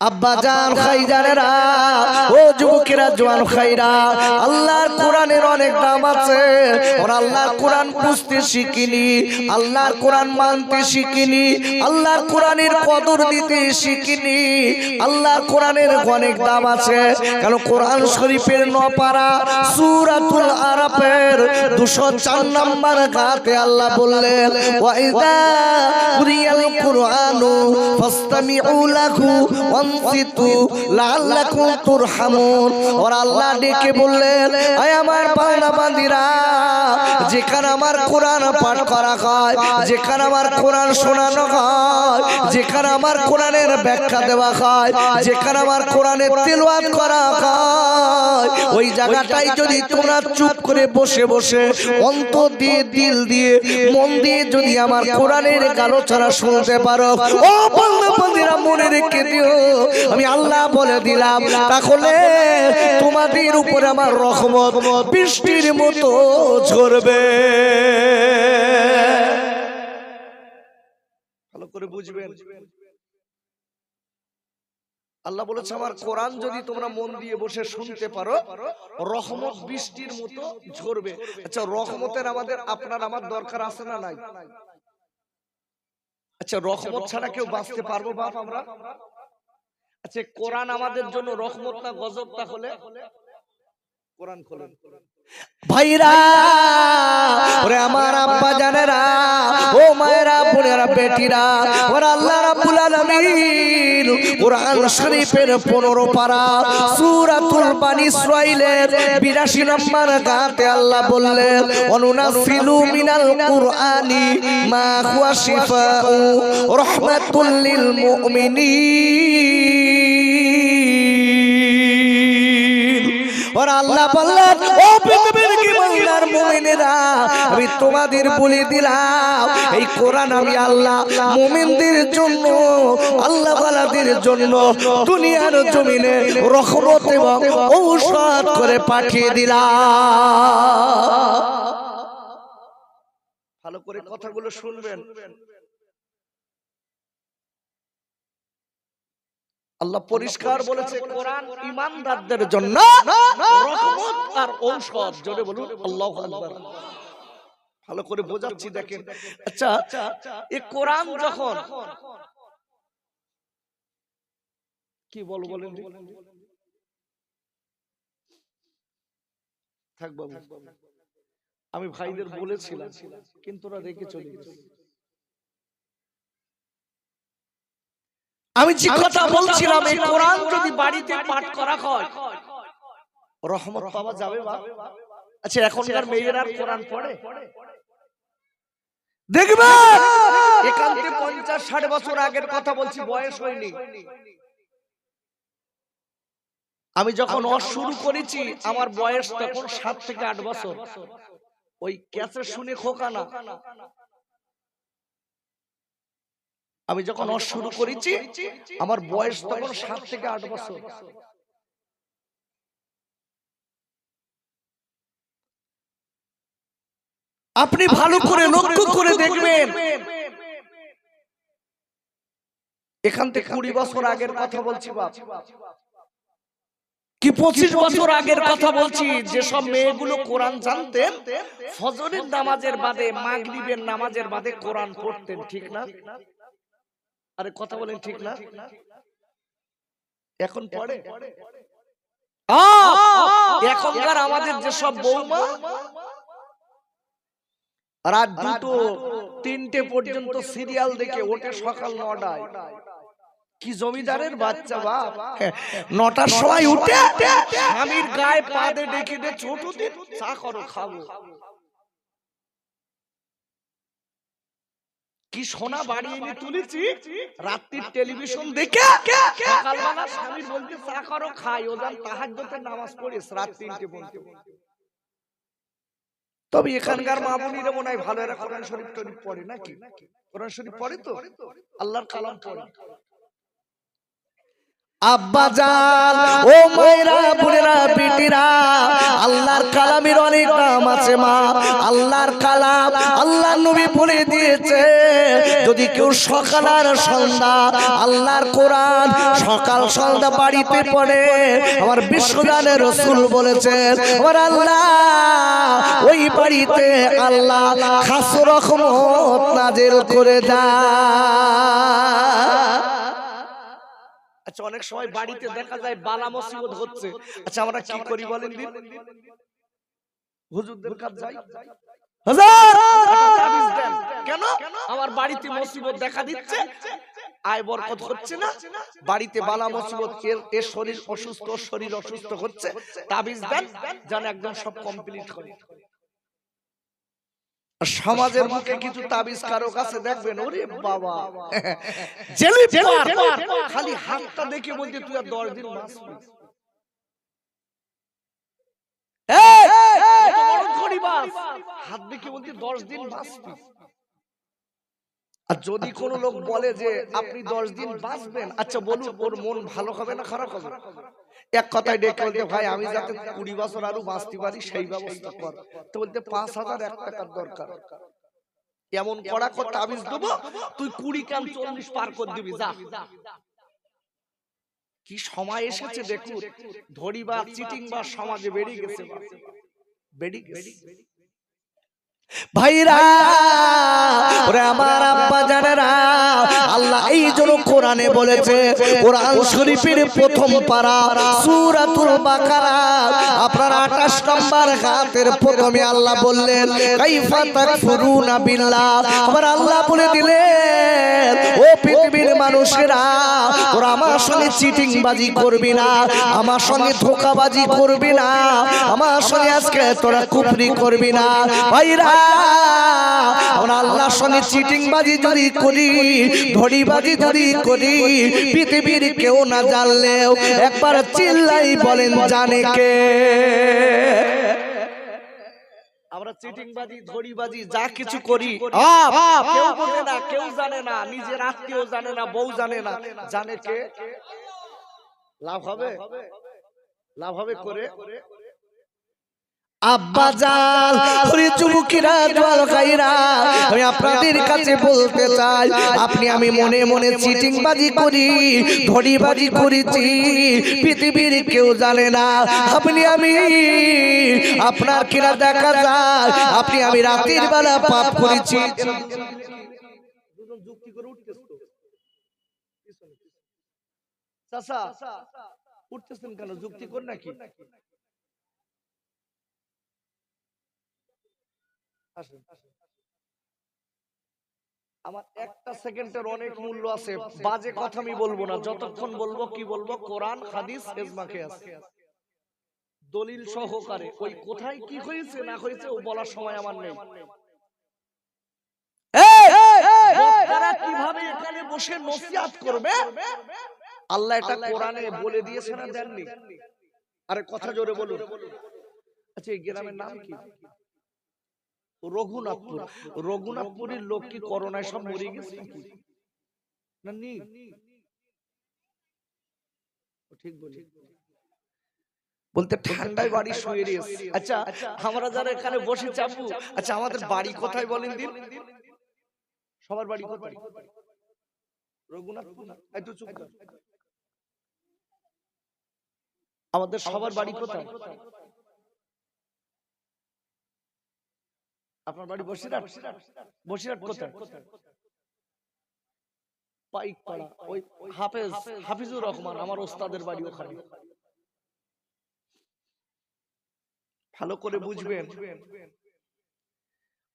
আব্বা জান খাইজানেরা ও যুবকেরা জওয়ান খাইরা আল্লাহর কোরআনের অনেক দাম আছে। ওরা আল্লাহর কোরআন বুঝতে শিখিনি, আল্লাহর কোরআন মানতে শিখিনি, আল্লাহর কোরআনের কদর দিতে শিখিনি। আল্লাহর কোরআনের অনেক দাম আছে, কারণ কোরআন শরীফের 9 পারা সূরাতুল আরাফের 204 নম্বর আয়াতে আল্লাহ বললেন ওয়াইদা কুরিয়াল কুরআনু ফাসতামিউ লাহু ওয়ানসিতু লাআল্লাকুম তুরহামুন। ওর আল্লাহ ডেকে বললেন, আয় আমার বান্দা বান্দীরা, যেখানে আমার কোরআন পাঠ করা হয়, যেখানে আমার কোরআন শোনানো হয়, যেখানে আমার কোরআনের ব্যাখ্যা দেওয়া হয়, যেখানে আমার কোরআনের তিলাওয়াত করা হয়, ওই জায়গাটাই যদি তোমরা চুপ করে বসে বসে অন্তর দিয়ে, দিল দিয়ে, মন দিয়ে যদি আমার কোরআনের আলোচনা শুনতে পারো, ও বান্দা বান্দীরা মনে রেখে দিও, আমি আল্লাহ বলে দিলাম, তাহলে তোমাদের উপরে আমার রহমত বৃষ্টির মতো ঝরবে। ভালো করে বুঝবেন, আল্লাহ বলেছে আমার কোরআন যদি তোমরা মন দিয়ে বসে শুনতে পারো, রহমত বৃষ্টির মতো ঝরবে। আচ্ছা, রহমতের আমাদের আপনার আমার দরকার আছে না নাই? আচ্ছা, রহমত ছাড়া কেউ বাঁচতে পারবো বাপ আমরা? আচ্ছা, কোরআন আমাদের জন্য রহমত না গজব? তাহলে কোরআন খোলেন ভাইরা, ওরে আমার আব্বা জানেরা, ও মায়েরা, বোনেরা, বেটিরা, ওরে আল্লাহ রাব্বুল আলামিন কোরআন শরীফের 15 পারা সূরাতুল বানী ইসরাঈলের 82 নম্বর আয়াতে আল্লাহ বললেন ওয়ানুনাফিলু মিনাল কুরআনি মা হুয়া শিফাউ রাহমাতুল লিল মুমিনিন। और আল্লাহ বললেন, ও পৃথিবীর কি বান্দার মুমিনেরা, আমি তোমাদের বলে দিলাম এই কোরআন আমি আল্লাহ মুমিনদের জন্য, আল্লাহ ওয়ালাদের জন্য দুনিয়ার জমিনে রহমত এবং ঔষধ করে পাঠিয়ে দিলাম। ভালো করে কথাগুলো শুনবেন। আল্লাহ পরিষ্কার বলেছে কোরআন ঈমানদারদের জন্য রহমত আর ঔষধ। জোরে বলুন আল্লাহু আকবার। ভালো করে বোঝাচ্ছি দেখেন। আচ্ছা, এই কোরআন যখন কি বলেন থাক বাবু, আমি ভাইদের বলেছিলাম কিন্তু ওরা রেখে চলে গেছে। আমি যে কথা বলছিলাম, এই কোরআন যদি বাড়িতে পাঠ করা হয় রহমত পাওয়া যাবে বা? আচ্ছা, এখনকার মেয়েরা কোরআন পড়ে? দেখবে একান্তে 50-60 বছর আগের কথা বলছি, বয়স হয়নি। আমি যখন শুরু করেছি আমার বয়স তখন 7 থেকে 8 বছর। ওই ক্যাসেট শুনে খোকা না, আমি যখন শুরু করেছি আমার বয়স তখন 7 থেকে 8 বছর। আপনি ভালো করে লক্ষ্য করে দেখবেন, এখান থেকে 20 বছর আগের কথা বলছি বাপ, কি 25 বছর আগের কথা বলছি, যেসব মেয়েগুলো কোরআন জানতেন ফজরের নামাজের বাদে, মাগরিবের নামাজের বাদে কোরআন পড়তেন, ঠিক না? আরে কথা বলেন ঠিক না? এখন পড়ে? এখনকার আমাদের যেসব বৌমা রাত 2-3টে পর্যন্ত সিরিয়াল দেখে ওঠে সকাল 9টায়, কি জমিদারের বাচ্চা বাপ, 9টার সময় উঠে স্বামীর গায়ে পা দিয়ে ডেকে দে, ছোট দিন চা করো খাবো। কি সোনা বাড়ি এনে তুলেছি, রাত্রির টেলিভিশন দেখে সকালবেলা স্বামী বলতে চা করো খাই, ও যান তাহাজ্জুদের নামাজ পড়িস রাত 3টে পর্যন্ত। তবে এখানকার মা বোনেরা মনে হয় ভালো, এরা কোরআন শরীফ টরীফ পড়ে নাকি? কোরআন শরীফ পড়ে তো, আল্লাহর কালাম পড়ে। আব্বা জান, ও মায়েরা, বোনেরা, বেটিরা, আল্লাহর কালামের অনেক দাম আছে মা। আল্লাহর কালাম আল্লাহর নবী বলে দিয়েছে, যদি কেউ সকাল আর সন্ধ্যা আল্লাহর কোরআন সকাল সন্ধ্যা বাড়িতে পড়ে, আমার বিশ্বজানের রাসূল বলেছেন আমার আল্লাহ ওই বাড়িতে আল্লাহ খাস রহমত নাযিল করে দেয়। আচ্ছা, অনেক সময় বাড়িতে দেখা যায় বালা মুসিবত হচ্ছে, আচ্ছা আমরা কি করি বলেন দিন? হুজুরদের কাছে যাই, হুজুর তাবিজ দেন। কেন? আমার বাড়িতে মুসিবত দেখা দিচ্ছে, আয় বরকত হচ্ছে না, বাড়িতে বালা মুসিবত, এর শরীর অসুস্থ, শরীর অসুস্থ হচ্ছে, তাবিজ দেন যেন একদম সব কমপ্লিট করে। সমাজের মুখে কিছু তাবিজ কারো কাছে দেখবেন, ওরে বাবা জেলে পার, খালি হাতটা দেখে বলতে তুই আর 10 দিন বাঁচবি। হাত দেখে বলতে 10 দিন বাঁচবি। আর যদি কোনো লোক বলে যে আপনি 10 দিন বাঁচবেন, আচ্ছা বলুন ওর মন ভালো হবে না খারাপ হবে? এক কথায় ডেকে বলতে ভাই আমি যাতে 20 বছর আরো বাঁচতে পারি সেই ব্যবস্থা কর। তো বলতে 5001 টাকার দরকার, এমন কড়া করে তাবিজ দেবো তুই 20 কাম 40 পার করে দিবি যা। কি সময় এসেছে দেখুন, ধরিবাজ চিটিংবাজ সমাজে বেড়ে গেছে, বেড়ে গেছে। ভাইরা ওরে আমার আব্বা জানেরা, আল্লাহ এই জন্য কোরআনে বলেছে, কোরআন শরীফের প্রথম পারা সূরাতুল বাকারা আপনার 28 নম্বর আয়াতের প্রথমে আল্লাহ বললেন কাইফা তাকফুরুনা বিল্লাহ। আবার আল্লাহ বলে দিলেন ও পৃথিবীর মানুষেরা, তোরা আমার সঙ্গে চিটিংবাজি করবি না, আমার সঙ্গে ধোঁকাবাজি করবি না, আমার সঙ্গে আজকে তোরা কুফরি করবি না। ভাইরা আমরা আল্লাহর সঙ্গে চিটিংবাজি যদি করি, ধড়িবাজি যদি করি, পৃথিবীর কেউ না জানলেও একবার চিল্লাই বলেন জানে কে? আমরা চিটিংবাজি ধড়িবাজি যা কিছু করি কেউ বোঝে না, কেউ জানে না, নিজের আত্মীয় জানে না, বউ জানে না, জানে কে? লাভ হবে, লাভ হবে করে আব্বা জান ওরে যুবকেরা জল খাইরা, আমি আপনাদের কাছে বলতে চাই, আপনি আমি মনে মনে চিটিংবাজি করি, ধড়িবাজি করেছি, পৃথিবীর কেউ জানে না। আপনি আমি আপনার কিনা দেখা যায় আপনি আমি রাতের বেলা পাপ করেছি। যুক্তি করে উঠতেছেন কেন? যুক্তি কর নাকি? আমার একটা সেকেন্ডের অনেক মূল্য আছে, বাজে কথা আমি বলবো না, যতক্ষণ বলবো কি বলবো কোরআন হাদিস ইজমাকে আছে দলিল সহকারে। ওই কোথায় কি হয়েছে না হয়েছে ও বলার সময় আমার নেই। বক্তারা কিভাবে এখানে বসে নসিহত করবে আল্লাহ এটা কোরআনে বলে দিয়েছে না দেননি? আরে কথা জোরে বলুন। আচ্ছা এই গ্রামের নাম কি? রঘুনাথপুর। রঘুনাথপুরের লোক কি করোনায় সব মরে গেছে না? ঠিক বলি বলতে ঠান্ডায় বাড়ি শুয়ে রয়েছে। আচ্ছা আমরা যারা এখানে বসে চাপু, আচ্ছা আমাদের বাড়ি কোথায় বলেন দিন? সবার বাড়ি কোথায়? রঘুনাথপুর। একটু চুপ কর। আমাদের সবার বাড়ি কোথায়? আপনার বাড়ি বসিরহাট? বসিরহাট কোথায়? পাইকপাড়া। ওই হাফিজুর রহমান আমার ওস্তাদের বাড়ি ওখানে। ভালো করে বুঝবেন,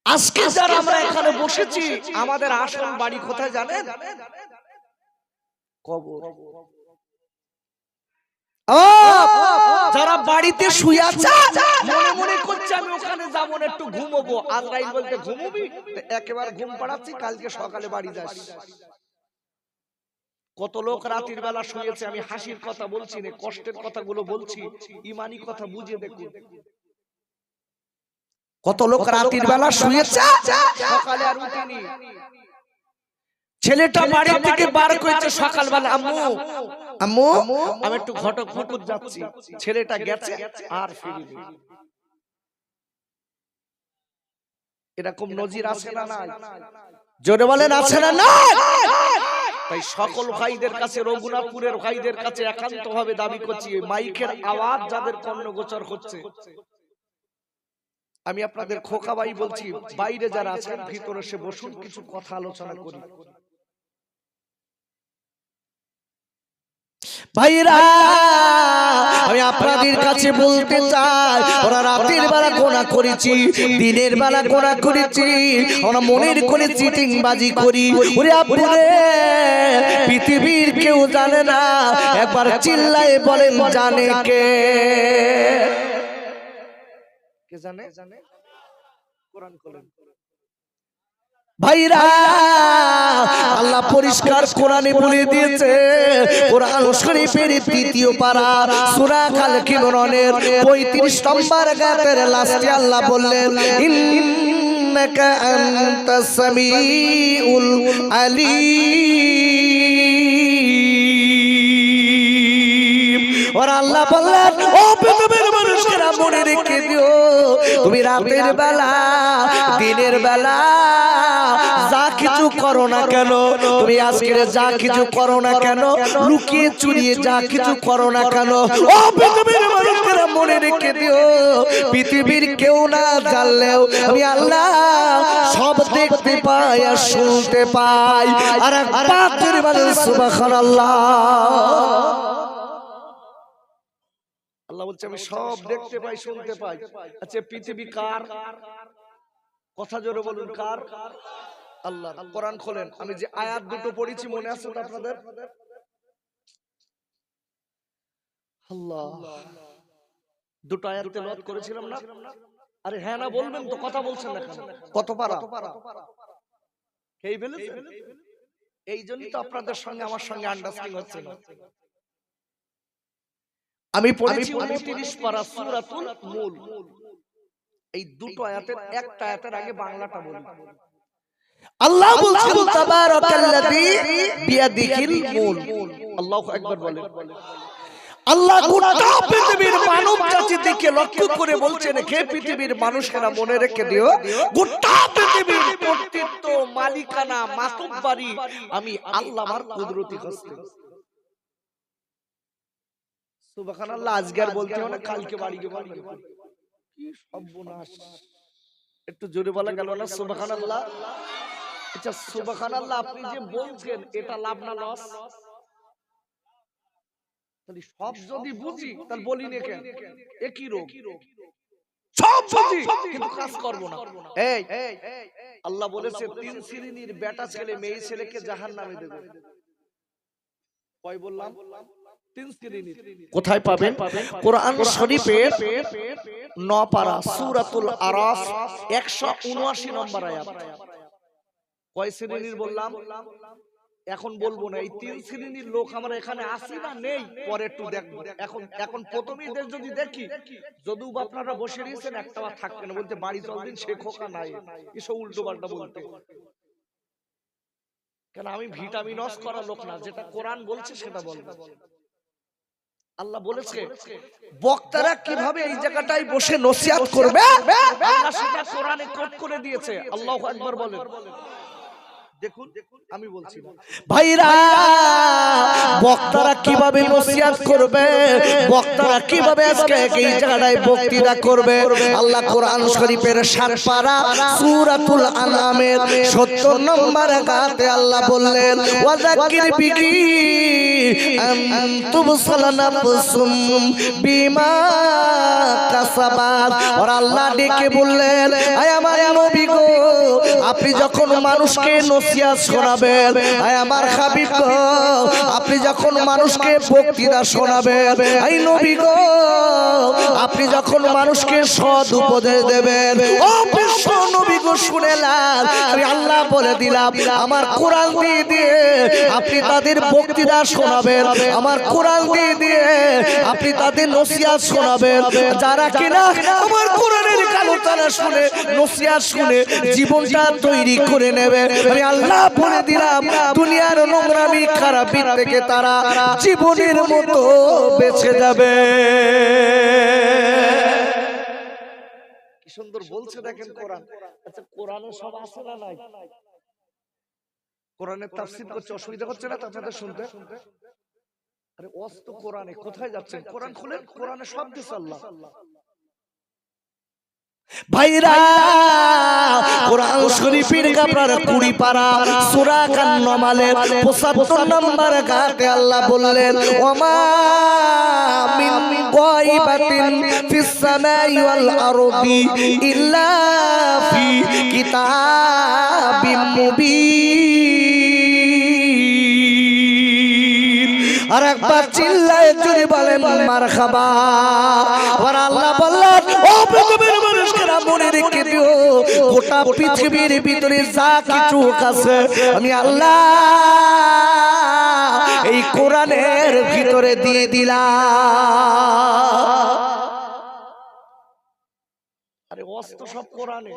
আজকে যারা আমরা এখানে বসেছি আমাদের আসল বাড়ি কোথায় জানেন? কবর। যারা বাড়িতে শুয়ে আছে মনে মনে করছে আমি ওখানে যাব না, একটু ঘুমোবো, আজরাইল বলতে ঘুমোবি, একেবারে ঘুম পাড়াচ্ছি, কালকে সকালে বাড়ি যাস। কত লোক রাতের বেলা শুয়েছে, আমি হাসির কথা বলছি না, কষ্টের কথাগুলো বলছি, ইমানি কথা বুঝে দেখুন। কত লোক রাতের বেলা শুয়েছে সকালে আর উঠেনি। ছেলেটা বাড়ি থেকে বার করেছে সকালবেলা, আম্মু আম্মু আমি একটু ঘটক পুকুর যাচ্ছি, ছেলেটা গেছে আর ফিরিনি। এরকম নজির আছে না নাই? জোরে বলেন আছে না? না। তাই সকল ভাইদের কাছে, রঘুনাথপুরের ভাইদের কাছে একান্ত ভাবে দাবি করছি, মাইকের আওয়াজ যাদের কর্ণগোচর হচ্ছে, আমি আপনাদের খোকা ভাই বলছি, বাইরে যারা আছেন ভিতরে এসে বসুন, কিছু কথা আলোচনা করি। ভাইরা আমি আপনাদের কাছে বলতে চাই, ওরা রাতের বেলা গোনা করেছি, দিনের বেলা গোনা করেছি, আমরা মনের করে চিটিং বাজি করি। ওরে আপুরে, পৃথিবীর কেউ জানে না, একবার চিল্লায়ে বলেন জানে কে? কে জানে? কোরআন খোলেন ভাইরা, আল্লাহ পরিষ্কার কোরআনে বলে দিয়েছে, কোরআন শরীফের ৩য় পারা সূরা কালক ইমরানের ৩৫ নম্বর আয়াতের লাস্টে আল্লাহ বললেন, ইন্নাকা আনতাস সামিউল আলিম। আর আল্লাহ বললেন, ও পৃথিবীর মানুষেরা মনে রেখে দিও, তুমি রাতের বেলা দিনের বেলা যা কিছু করো না কেন, তুমি আজকে যা কিছু করো না কেন, লুকিয়ে চুরিয়ে যা কিছু করো না কেন, ও পৃথিবীর মানুষেরা মনে রেখে দিও, পৃথিবীর কেউ না জানলেও আমি আল্লাহ সব দেখতে পাই আর শুনতে পাই। আর একবার জোরে বলেন সুবহানাল্লাহ। আল্লাহ বলছে আমি সব দেখতে পাই শুনতে পাই। আচ্ছা পৃথিবী কার? কথা জোরে বলুন, কার? আল্লাহ। কোরআন খোলেন, আমি যে আয়াত দুটো পড়েছি মনে আছে তো আপনাদের? আল্লাহ, দুটো আয়াত তেলাওয়াত করেছিলাম না? আরে হ্যাঁ না বলবেন তো, কথা বলছেন না কেন? কত পারা? এই বলেছে, এই জন্যই তো আপনাদের সঙ্গে আমার সঙ্গে আন্ডারস্ট্যান্ডিং হচ্ছে না। আমি পড়েছি 29 পারা সূরাতুল মুলক। এই দুটো আয়াতের একটা আয়াতের আগে বাংলাটা বলি। আল্লাহ বলছেন তাবারাকাল্লাযী বিয়াদিহিল মুলক। আল্লাহু আকবার বলেন। আল্লাহ গোটা পৃথিবীর মানব জাতি দিকে লক্ষ্য করে বলছেন, হে পৃথিবীর মানুষেরা মনে রেখে দিও, গোটা পৃথিবীর কর্তৃত্ব, মালিকানা, মাতব্বরি আমি আল্লাহ আমার কুদরতি হস্তে। সুবহানাল্লাহ। আজকে আর বলতে হবে না, কালকে বাড়ি গিয়ে বলবেন। কি সর্বনাশ! একটু জোরে বলা গেল না সুবহানাল্লাহ? আচ্ছা সুবহানাল্লাহ আপনি যে বলছেন এটা লাভ না লস? তাহলে সব যদি বুঝি তাহলে বলি না কেন? একই রোগ, সব বুঝি কিন্তু কাজ করব না। এই আল্লাহ বলেছে 3 শ্রেণীর বেটা ছেলে মেয়ে ছেলেকে জাহান্নামে দেবে। কয় বললাম? 3 শ্রেণীর। কোথায় পাবেন? কোরআন শরীফের 9 পারা সূরাতুল আরাফ 179 নম্বর আয়াত। কয় শ্রেণীর বললাম? এখন বলবো না। এই 3 শ্রেণীর লোক আমরা এখানে আসি না নেই, পরে একটু দেখবো। এখন প্রথমেই যদি দেখি, যদিও আপনারা বসে রয়েছেন একটা বার থাকবেন, বলতে বাড়ি চল দিন সে খোকা নাই, এসব উল্টো পাল্টা বলতে। কেন আমি ভিটামিনস করা লোক না, যেটা কোরআন বলছে সেটা বলবো। আল্লাহ বলেছে বক্তারা কিভাবে এই জায়গাটায় বসে নসিহত করবে, আল্লাহ সেটা কোরআনে কোট করে দিয়েছে। আল্লাহু আকবার বলেন। দেখুন আমি বলছি ভাইরা, বক্তারা কিভাবে নসিহত করবে, বক্তারা কিভাবে আজকে এই জায়গায় বক্তৃতা করবে, আল্লাহ কোরআন শরীফের 7 পারা সূরাতুল আনআমের 70 নম্বর আয়াতে আল্লাহ বললেন, ওয়াযাক্কির বিহি আনতুবসালা নাফসুম বিমা কাসাবাত। আর আল্লাহ ডেকে বললেন, আয় আমার নবী গো, আপনি যখন মানুষকে নসিহত শোনাবেন, আয় আমার হাবিব গো, আপনি যখন মানুষকে বক্তৃতা শোনাবেন, আই নবী গো, আপনি যখন মানুষকে সৎ উপদেশ দেবেন, ও বিশ্ব নবী গো শুনেলাম, আমি আল্লাহ বলে দিলাম আমার কোরআন দিয়ে দিয়ে আপনি তাদের বক্তৃতা শোনাবেন, আমার কোরআন দিয়ে দিয়ে আপনি তাদের নসিহত শোনাবেন, যারা কিনা আমার কোরআনের আলোচনা শুনে নসিহত শুনে জীবনটা তৈরি করে নেবে। আমি আল্লাহ বলে দিলাম দুনিয়ার নোংরামি খারাপি থেকে তারা জীবনের মতো বেঁচে যাবে। কি সুন্দর বলছে দেখেন কোরআন। আচ্ছা কোরআনে সব আছে না নাই? কোরআনের তাফসীর করছে, অসুবিধা হচ্ছে না আপনাদের শুনতে? আরে অস্ত কোরআনে কোথায় যাচ্ছেন? কোরআন খুলেন, কোরআনে সব দিছে আল্লাহ। ভাইরা কোরআন শরীফের আপনার 20 পারা সূরা কান-নামালের 75 নম্বর আয়াতে আল্লাহ বললেন, ওমা মিন গায়বাতিন ফিস সামাই ওয়াল আরদি ইল্লা ফি কিতাবিম মুবিন। আর একবার চিল্লায়ে জোরে বলেন মারহাবা। আর আল্লাহ বললেন, ও পৃথিবীর মানুষেরা মনে রেখে দিও, গোটা পৃথিবীর ভিতরে যা কিছু আছে আমি আল্লাহ এই কোরআনের ভিতরে দিয়ে দিলাম। আরে অস্ত সব কোরআনে।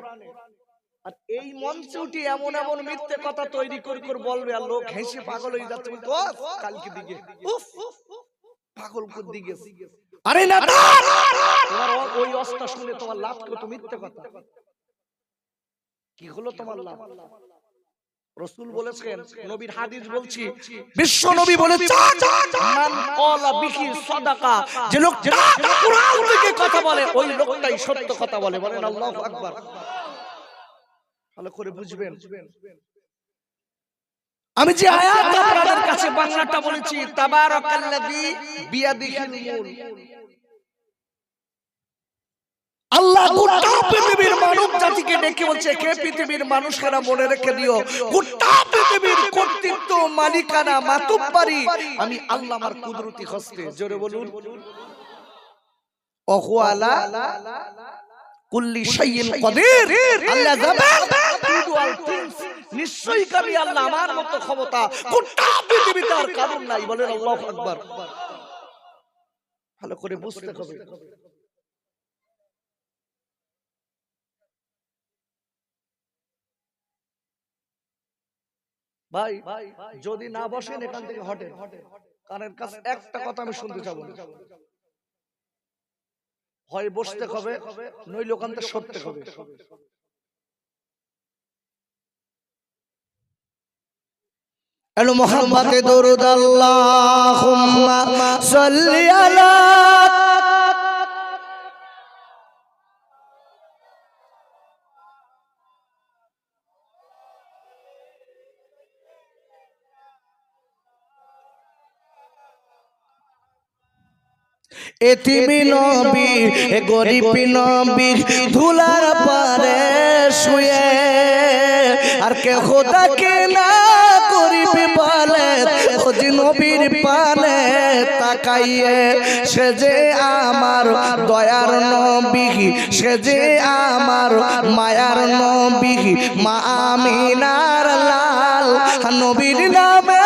আর এই মঞ্চে উঠে এমন এমন মিথ্যে কথা তৈরি করে বলবে, আর লোক হেসে পাগল হয়ে যাচ্ছে, কালকে দিকে পাগল করে দিকে। আরে না, তোমার ওই অস্ত্র শুনে তোমার লাভ কত? মিথ্যে কথা। কি হলো তোমার লাভ? রাসূল বলেছেন, নবীর হাদিস বলছি, বিশ্ব নবী বলেছেন, মান ক্বালা বিহি সাদাকা, যে লোকটা কুরআন থেকে কথা বলে ওই লোকটাই সত্য কথা বলে। বলেন আল্লাহু আকবার। ভালো করে বুঝবেন। আমি যে আয়াত আপনাদের কাছে বাংলাটা বলেছি, তাবারাকাল্লাযী বিয়াদিহিল মুলক, আল্লাহ গোটা পৃথিবীর মানব জাতিকে ডেকে বলছে, কে পৃথিবীর মানুষেরা মনে রেখে দিও, গোটা পৃথিবীর কর্তৃত্ব, মালিকানা, মাতব্বরি আমি আল্লাহ আমার কুদরতি হস্তে। জোরে বলুন, ওহু আলা কুল্লি শাইইন কাদির। আল্লাহ জানেন নিশ্চয়ই আমি আল্লাহ, আমার মতো ক্ষমতা গোটা পৃথিবীতে আর কারণ নাই। বলেন আল্লাহু আকবার। ভালো করে বুঝতে হবে। ভাই যদি না বসেন এখান থেকে হটেন, কানের কাছে একটা কথা আমি শুনতে চাবো না। হয় বসতে হবে, নইলে ওখান থেকে সরতে হবে। এলো মুহাম্মাদে দরুদ, আল্লাহুম্মা সাল্লি আলা এতিমি নবী, গরিব নবী ধুলার পারে শুয়ে, আর কে খোদাকে না করিবি বলে, ও যে নবীর পানে তাকাইয়ে, সে যে আমার দয়ার নবী, সে যে আমার মায়ার নবী, মা আমিনার লাল নবীর নামে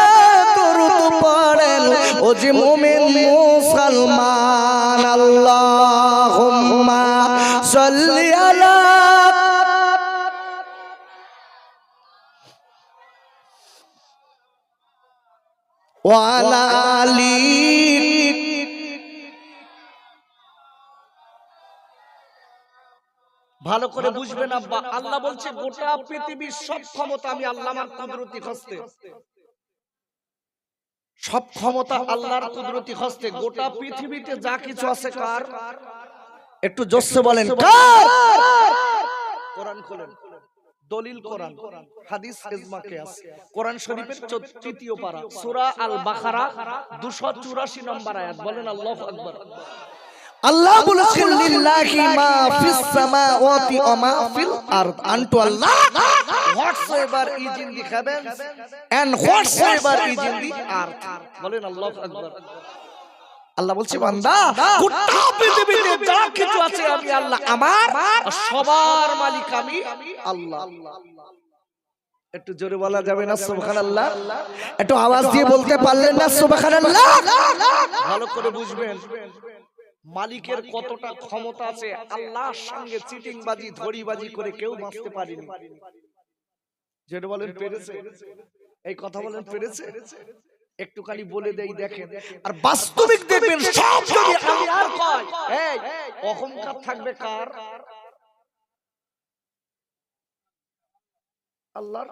দরুদ পড়েন ও যে মুমিন মুসলমান। আল্লাহুম্মা সাল্লি আলা ওয়া আলা আলি। ভালো করে বুঝবেন আব্বা, আল্লাহ বলছে গোটা পৃথিবীর সব ক্ষমতা আমি আল্লাহ আমার কুদরতি হস্তে। সব ক্ষমতা আল্লাহর কুদরতি হস্তে। গোটা পৃথিবীতে যা কিছু আছে কার? একটু জোরে বলেন কার? কোরআন খোলেন, দলিল কোরআন, হাদিস ইজমা কিয়াস। কোরআন শরীফের 3য় পারা সূরা আল বাকারা 284 নম্বর আয়াত। বলেন আল্লাহু আকবার। আল্লাহ বলেছেন, লিল্লাহি মা ফিস সামাওয়াতি ওয়া মা ফিল আরদ, আনটু আল্লাহ whatsoever is in the heavens and whatsoever is in the earth. বলেন আল্লাহু আকবার। আল্লাহ বলছে, বান্দা গোটা পৃথিবীতে যা কিছু আছে আমি আল্লাহ আমার, সবার মালিক আমি আল্লাহ। একটু জোরে বলা যাবে না সুবহানাল্লাহ? একটু আওয়াজ দিয়ে বলতে পারলেন না সুবহানাল্লাহ? ভালো করে বুঝবেন মালিকের কতটা ক্ষমতা আছে। আল্লাহর সঙ্গে চিটিংবাজি, ধরিবাজি করে কেউ বাঁচতে পারেনি। যেটা বলেন পেরেছে, এই কথা বলেন পেরেছে। একটুখানি বলে দেই দেখেন, আর বাস্তবিক দেখবেন সব যদি আমি আর কয়, এই অহংকার থাকবে কার? আল্লাহর,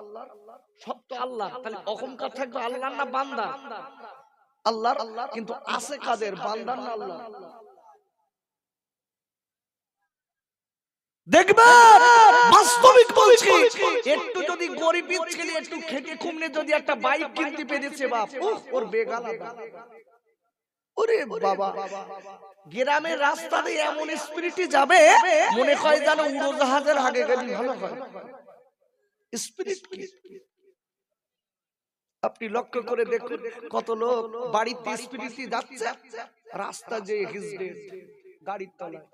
সব তো আল্লাহ, তাহলে অহংকার থাকবে আল্লাহর না বান্দা? আল্লাহর, কিন্তু আছে কাদের? বান্দার না আল্লাহ? দেখবে বাস্তবিক বলছি, একটু যদি গরিবের ছেলে একটু খেটে খুমনে যদি একটা বাইক কিনতে পেরেছে বাপ, ওর বেগালা। ওরে বাবা, গ্রামের রাস্তা দিয়ে এমন স্পিরিটে যাবে মনে হয় যেন উড়োজাহাজের আগে গেলে ভালো হয়। স্পিরিট কি আপনি লক্ষ্য করে দেখুন, কত লোক বাড়িতে স্পিরিটে যাচ্ছে, রাস্তা যে হিজড়ে গাড়ির তলায়,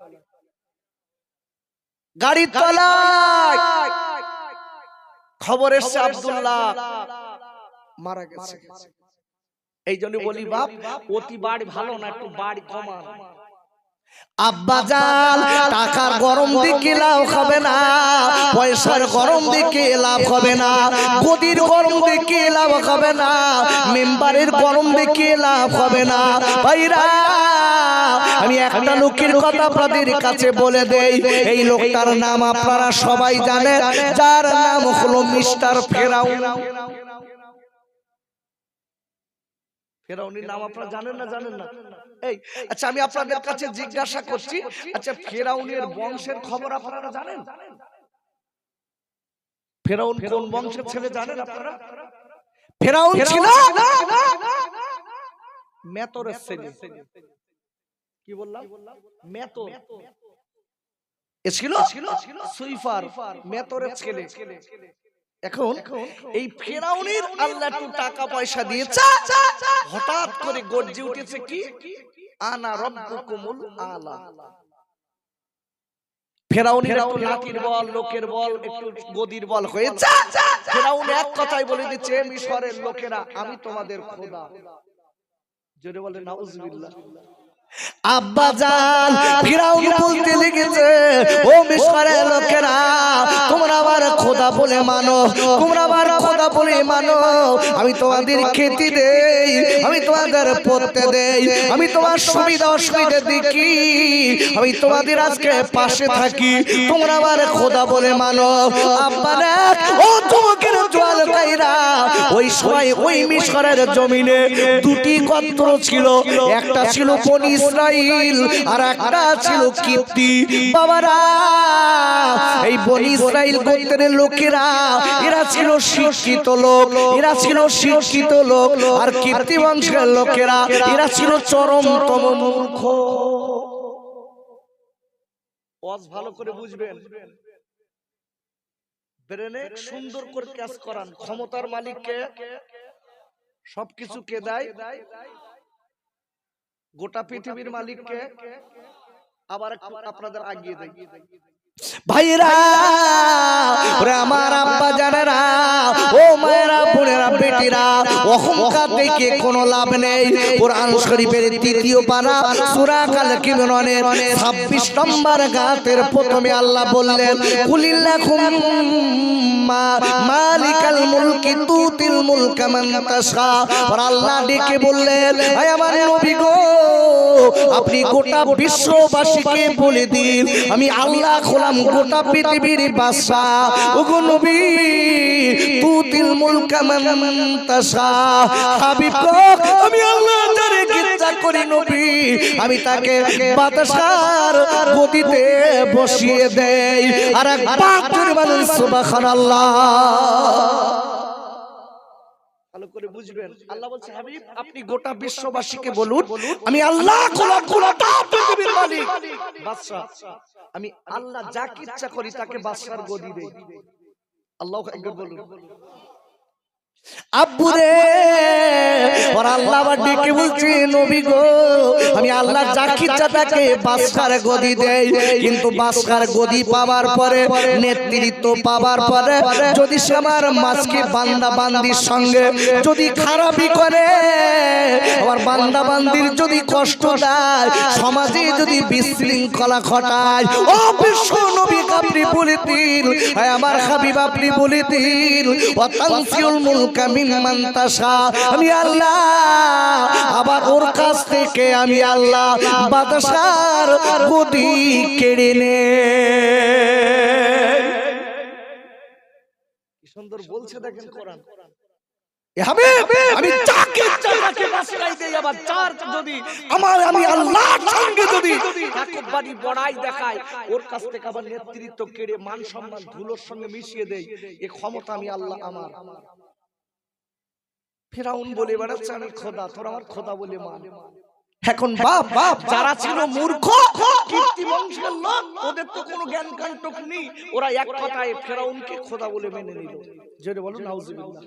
গাড়ির তলায় খবর এসছে আব্দুল্লাহ মারা গেছে। এই জন্য বলি বাপ, অতি বাড়ি ভালো না, একটু বাড়ি কমান। আব্বাজান, টাকার গরম দিকে লাভ হবে না, পয়সার গরম দিকে লাভ হবে না, গদির গরম দিকে লাভ হবে না, মেম্বারের গরম দিকে লাভ হবে না। ভাইরা, আমি একটা লোকের কথা আপনাদের কাছে বলে দেই, এই লোকটার নাম আপনারা সবাই জানেন, যার নাম হলো মিস্টার ফেরাউন। ফেরাউনের নাম আপনারা জানেন না? জানেন না? এই আচ্ছা, আমি আপনাদের কাছে জিজ্ঞাসা করছি, আচ্ছা ফেরাউনের বংশের খবর আপনারা জানেন? ফেরাউন কোন বংশের ছেলে জানেন আপনারা? ফেরাউন ছিল মেতরের ছেলে। কি বললাম? মেতর। এ ছিল সুইফার, মেতরের ছেলে। এখন এই ফেরাউনের আল্লাহ একটু টাকা পয়সা দিয়েছে, হঠাৎ করে গর্জে উঠেছে কি, আনা রব্বুকুমুল আলা। ফেরাউনের একটু লাঠির বল, লোকের বল, একটু গদির বল হয়েছে, ফেরাউন এক কথাই বলে দিচ্ছে, মিশরের লোকেরা আমি তোমাদের খোদা। জোরে বলে নাউজুবিল্লাহ। আব্বাজান, ফিরাউন বলতে লেগেছে, ও মিশরের লোকেরা, তোমরা আমার খোদা বলে মানো, তোমরা আমার খোদা বলে মানো, আমি তোমাদের খেতে দেই, আমি তোমাদের পড়তে দেই, আমি তোমার সুবিধা অসুবিধা দেখি, আমি তোমাদের আজকে পাশে থাকি, তোমরা আমার খোদা বলে মানো। আব্বারা, ও তোমাকে জোয়াল কাইরা, ওই সময় ওই মিশরের জমিনে দুটি গোত্র ছিল, একটা ছিল বনি ইসরাইল আর একটা ছিল কিপ্তি। বাবারা, এই বনি ইসরাইল গোত্রের লোকেরা এরা ছিল শিক্ষিত লোক, এরা ছিল শিক্ষিত লোক, আর কিপ্তি বংশের লোকেরা এরা ছিল চরমতম মূর্খ। ওয়াজ ভালো করে বুঝবেন, ব্রেনে সুন্দর করে ক্যাচ করান। ক্ষমতার মালিককে, সবকিছু কে দেয়? গোটা পৃথিবীর মালিককে। আবার আপনাদের আগিয়ে দেয় ভাইরা, ওরে আমার আব্বা জানেরা, ও মায়েরা, বোনেরা, বেটিরা, অহংকার দেখে কোনো লাভ নেই। কোরআন শরীফের ৩য় পারা সূরা আল ইমরানের ২৬ নম্বর আয়াতের প্রথমে আল্লাহ বললেন, কুলিল্লাহুম্মা মালিকাল মুলকি তুতিল মুলকা মান তাশা। আর আল্লাহ ডেকে বললেন, হে আমার নবী গো, আপনি গোটা বিশ্ববাসীকে বলে দিন, আমি আল্লাহ খোলাম গোটা পৃথিবীর বাদশা। ওগো নবী, তুতিল মুলকা মান তাশা, হাবিব গো, আমি আল্লাহ যারে ইচ্ছা করি নবী, আমি তাকে বাদশার গদিতে বসিয়ে দেই। আর একবার জোরে বলুন সুবহানাল্লাহ। ভালো করে বুঝবেন, আল্লাহ বলছে, হাবিব আপনি গোটা বিশ্ববাসীকে বলুন, আমি আল্লাহ গোটা পৃথিবীর মালিক, বাদশা। আমি আল্লাহ যাকে ইচ্ছা করি তাকে বাদশার গদি দেই। আল্লাহু আকবার বলুন। আব্বুরে, আর আল্লাহ আবার ডেকে বলছে, নবী গো, আমি আল্লাহ যাকে ইচ্ছা তাকে বাদশার গদি দেই, কিন্তু বাদশার গদি পাওয়ার পরে, নেতৃত্ব পাওয়ার পরে, যদি সে আমার মাঝকে বান্দা বান্দির সঙ্গে যদি খারাপি করে, আমার বান্দা বান্দির যদি কষ্ট দেয়, সমাজে যদি বিশৃঙ্খলা ঘটায়, ও বিশ্ব নবী আপনি বলে দিন, আমার হাবিব আপনি বলে দিন, ওয়া তানসিউল মুলকা মিম্মান তাশা, আমি আল্লাহ আবার ওর কাছ থেকে আমি আল্লাহ বাদশার গদি কেড়ে নেই। সুন্দর বলছে দেখেন কোরআন। আমি যাকে যাকে বাসরাই দেই, আবার চার যদি আমি আল্লাহর সঙ্গে যদি তাকব্বারি বড়াই দেখায়, ওর কাছ থেকে আবার নেতৃত্ব কেড়ে মান সম্মান ধুলোর সঙ্গে মিশিয়ে দেই, এই ক্ষমতা আমি আল্লাহ আমার। ফিরাউন বলে বেড়াচ্ছে আমি খোদা, তোর আমার খোদা বলে মান। এখন বাপ যারা ছিল মূর্খ কীর্তি বংশের লোক, ওদের তো কোনো জ্ঞান কাণ্টক নেই, ওরা এক কথায় ফিরাউনকে খোদা বলে মেনে নিল। জোরে বলুন নাউজুবিল্লাহ।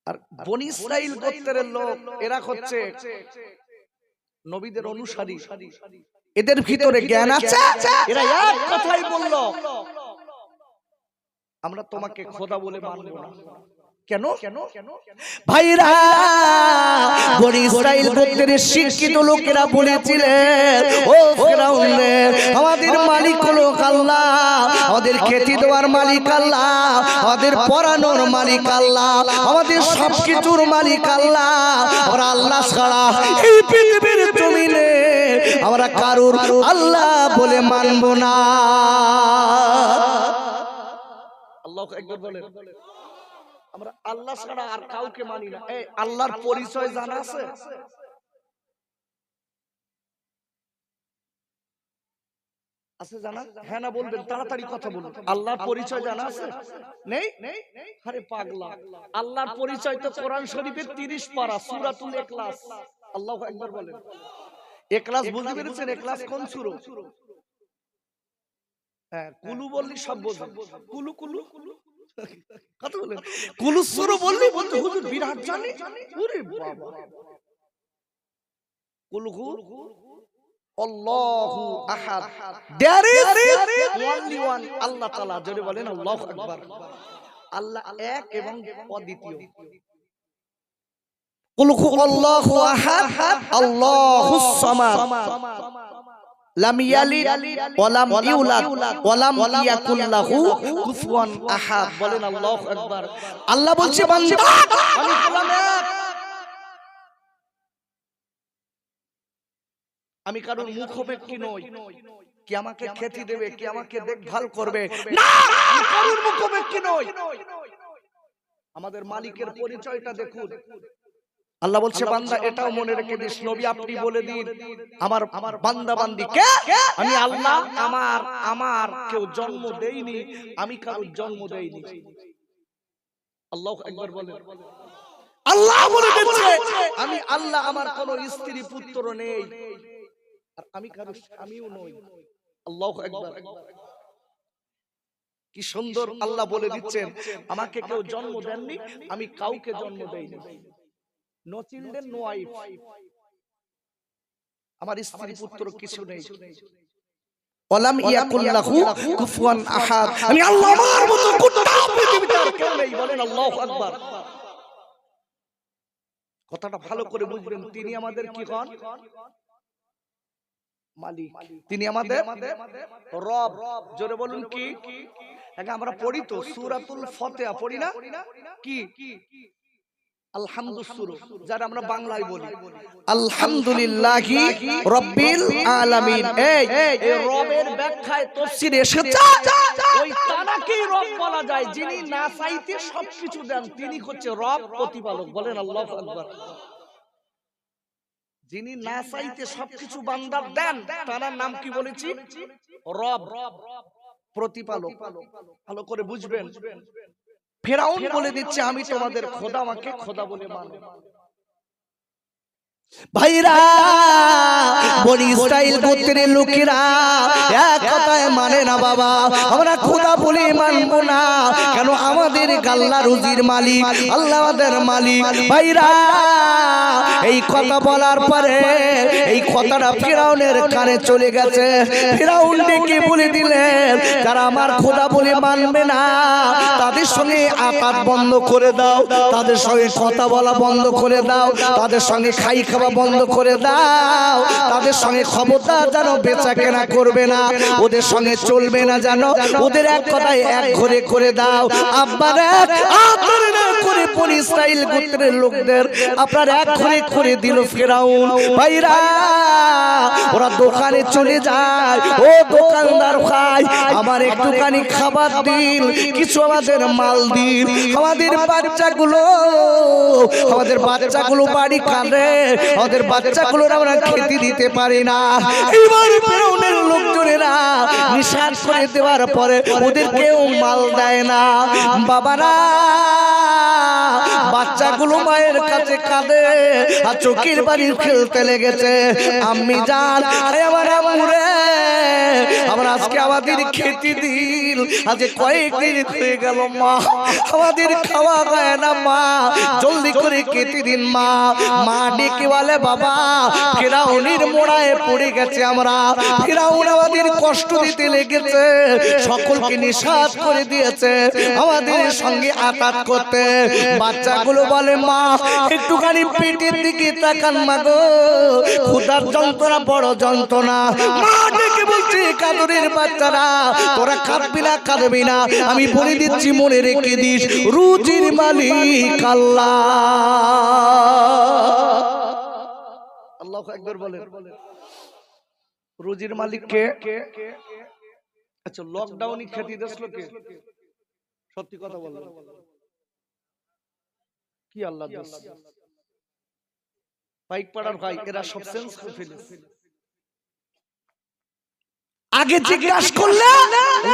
আর বনি ইসরাইল গোত্রের লোক, এরা হচ্ছে নবীদের অনুসারী, এদের ভিতরে জ্ঞান আছে, এরা এক কথাই বলল আমরা তোমাকে খোদা বলে মানব না। কেন? ভাইরা, বনি ইসরাইল গোত্রের শিক্ষিত লোকেরা বলেছিলেন, ও ফিরাউন রে, আমাদের মালিক হলো আল্লাহ, আমাদের খেতে দেওয়ার মালিক আল্লাহ, আমাদের পরানোর মালিক আল্লাহ, আমাদের সবকিছুর মালিক আল্লাহ। আমরা আল্লাহ ছাড়া এই পৃথিবীর জমিনে আমরা কারুর আল্লাহ বলে মানব না। আল্লাহু আকবার বলেন। আমরা আল্লাহ ছাড়া আর কাউকে মানি না। এই আল্লাহর পরিচয় জানা আছে? আছে জানা? হ্যাঁ না বলবেন, তাড়াতাড়ি কথা বলুন। আল্লাহর পরিচয় জানা আছে? নেই? আরে পাগলা, আল্লাহর পরিচয় তো কোরআন শরীফের 30 পারা সূরাতুল ইখলাস। আল্লাহু আকবার বলেন। ইখলাস বুঝতে পেরেছেন? ইখলাস কোন সূরা? হ্যাঁ, কুলু বললি সব বোঝেন। কুলু কুলু কথা বলেন। কুলু সূরা বললি বলতে হুজুর বিরাট জানে। ওরে বাবা, কুল হু আল্লাহু আহাদ, দেয়ার ইজ ওনলি ওয়ান, আল্লাহ তাআলা। জোরে বলেন আল্লাহু আকবার। আল্লাহ এক এবং অদ্বিতীয়। কুল হু আল্লাহু আহাদ আল্লাহুস সামাদ লাম ইয়ালিদ ওয়া লাম ইউলাদ ওয়া লাম ইয়াকুল লাহু কুফুয়ান আহাদ। বলেন আল্লাহু আকবার। আল্লাহ বলছে বান্দা আমি হলাম এক, আমি কারোর মুখোপেক্ষী নই। কি আমাকে খেতে দেবে, কি আমাকে দেখভাল করবে না, আমি কারোর মুখোপেক্ষী নই। আমাদের মালিকের পরিচয়টা দেখুন। আল্লাহ বলছে বান্দা এটাও মনে রেখে দিস, নবী আপনি বলে দিন আমার বান্দা বান্দি কে? আমি আল্লাহ, আমার কেউ জন্ম দেইনি, আমি কারোর জন্ম দেইনি। আল্লাহু আকবার বলেন। আল্লাহ বলে দিচ্ছে আমি আল্লাহ, আমার কোনো স্ত্রী পুত্র নেই, আর আমি কারোর স্বামীও নই। আল্লাহু আকবার। কি সুন্দর আল্লাহ বলে দিচ্ছেন আমাকে কেউ জন্ম দেননি, আমি কাউকে জন্ম দেইনি। নো চিলড্রেন নো ওয়াইফ, আমার স্ত্রী পুত্র কিছু নেই। ওয়ালাম ইয়াকুল লাহু কুফুয়ান আহাদ, আমি আল্লাহ আমার মতো কোনটা পৃথিবীতে আর কেউ নেই। বলেন আল্লাহু আকবার। কথাটা ভালো করে বুঝবেন, তিনি আমাদের কি হন? মালিক। তিনি আমাদের রব। জোরে বলুন কি? আমরা পড়ি তো সূরাতুল ফাতিহা, পড়ি না? কি আলহামদুলিল্লাহ, যারা আমরা বাংলায় বলি আলহামদুলিল্লাহি রাব্বিল আলামিন। এই রবের ব্যাখ্যায় তাফসীরে এসেছে ওই তানাকেই রব বলা যায়, যিনি না চাইতে সবকিছু দেন, তিনি হচ্ছে রব, প্রতিপালক। বলেন আল্লাহু আকবার। যিনি না চাইতে সবকিছু বান্দার দেন, তার নাম কি বলেছি? রব, প্রতিপালক। ভালো করে বুঝবেন। ফিরাউন বলে দিচ্ছে আমি তোমাদের খোদা, আমাকে খোদা বলে মানো। ভাইরা, বনি ইসরাইল গোত্রের লোকেরা এক কথায় মানে না বাবা, আমরা খোদা বলে মানব না। কেন? আমাদের আল্লাহ রুজির মালিক, আল্লাহ আমাদের মালিক। ভাইরা, এই কথা বলার পরে এই কথাটা ফিরাউনের কানে চলে গেছে। ফিরাউন ডেকে বলে দিলেন যারা আমার খোদা বলে মানবে না তাদের সঙ্গে আকাত বন্ধ করে দাও, তাদের সঙ্গে কথা বলা বন্ধ করে দাও, তাদের সঙ্গে খাই খাওয়া বন্ধ করে দাও, তাদের সঙ্গে খবরদার যেন বেচা কেনা করবে না, ওদের সঙ্গে চলবে না, জানো ওদের এক কথায় এক ঘরে করে দাও। আপনারা করে বনি ইসরাইল গোত্রের লোকদের আপনার এক ঘরে করে দিল ফেরাউন। ভাইরা ওরা দোকানে চলে যায়, ও দোকানদার ভাই আমার একটুখানি খাবার দিন, কিছু আমাদের মাল দিন, আমাদের বাচ্চাগুলো বাড়ি কাঁদে, আমাদের বাচ্চাগুলোর আমরা খেতে দিতে পারি না। এবার ফেরাউনের লোকজনেরা নিষেধ করে দেওয়ার পরে ওদের কেউ মাল দেয় না। বাবারা বাচ্চাগুলো মায়ের কাছে কাঁদে আর চোখের বাড়ি খেলতে লেগেছে। আম্মি জান, আমার আম্মুরে আমরা আজকে আমাদের খেতে দিন, আজকে কয়েকদিন হয়ে গেল মা আমাদের খাওয়া হয় না, মা জলদি করে খেতে দিন মা। মা ডেকে বলে বাবা ফেরাউনের মোড়ায় পড়ে গেছে আমরা, ফেরাউন আমাদের কষ্ট দিতে লেগেছে, সকলকে নিষেধ করে দিয়েছে আমাদের সঙ্গে আঘাত করতে। বাচ্চাগুলো বলে মা একটুখানি পেটের দিকে তাকান মা গো, ক্ষুধার যন্ত্রণা বড় যন্ত্রণা। মা ডেকে বলছে কাদরের বাচ্চারা তোরা কাঁদবি না কাঁদবি না, আমি বলে দিচ্ছি মনে রেখে দিস রুজির মালিক আল্লাহ। আল্লাহু আকবার বলেন। রুজির মালিক কে? আচ্ছা লকডাউনই খেতে দিয়েছিল কে? সত্যি কথা বলেন কি আল্লাহ দিস? বাইক পাড়ার ভাই এরা সব সেন্স করে ফেলেছে। আগে জিজ্ঞাসা করলে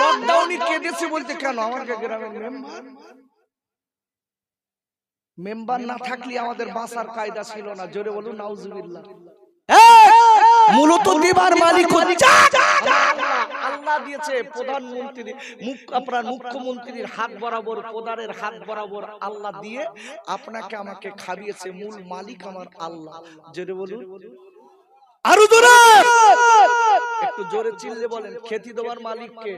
লকডাউনই কে দিয়েছে বলতে কেন? আমার গ্রামের মেম্বার না থাকলে আমাদের বাঁচার কায়দা ছিল না। জোরে বলুন নাউজুবিল্লাহ। মূলত দেবার মালিক হচ্ছে আল্লাহ দিয়েছে। প্রধানমন্ত্রী আপনার মুখ্যমন্ত্রীর হাত বরাবর, প্রধানের হাত বরাবর আল্লাহ দিয়ে আপনাকে আমাকে খাইয়েছে। মূল মালিক আমার আল্লাহ। জোরে বলুন আরো জোরে, একটু জোরে চিল্লে বলেন খেতে দেওয়ার মালিক কে?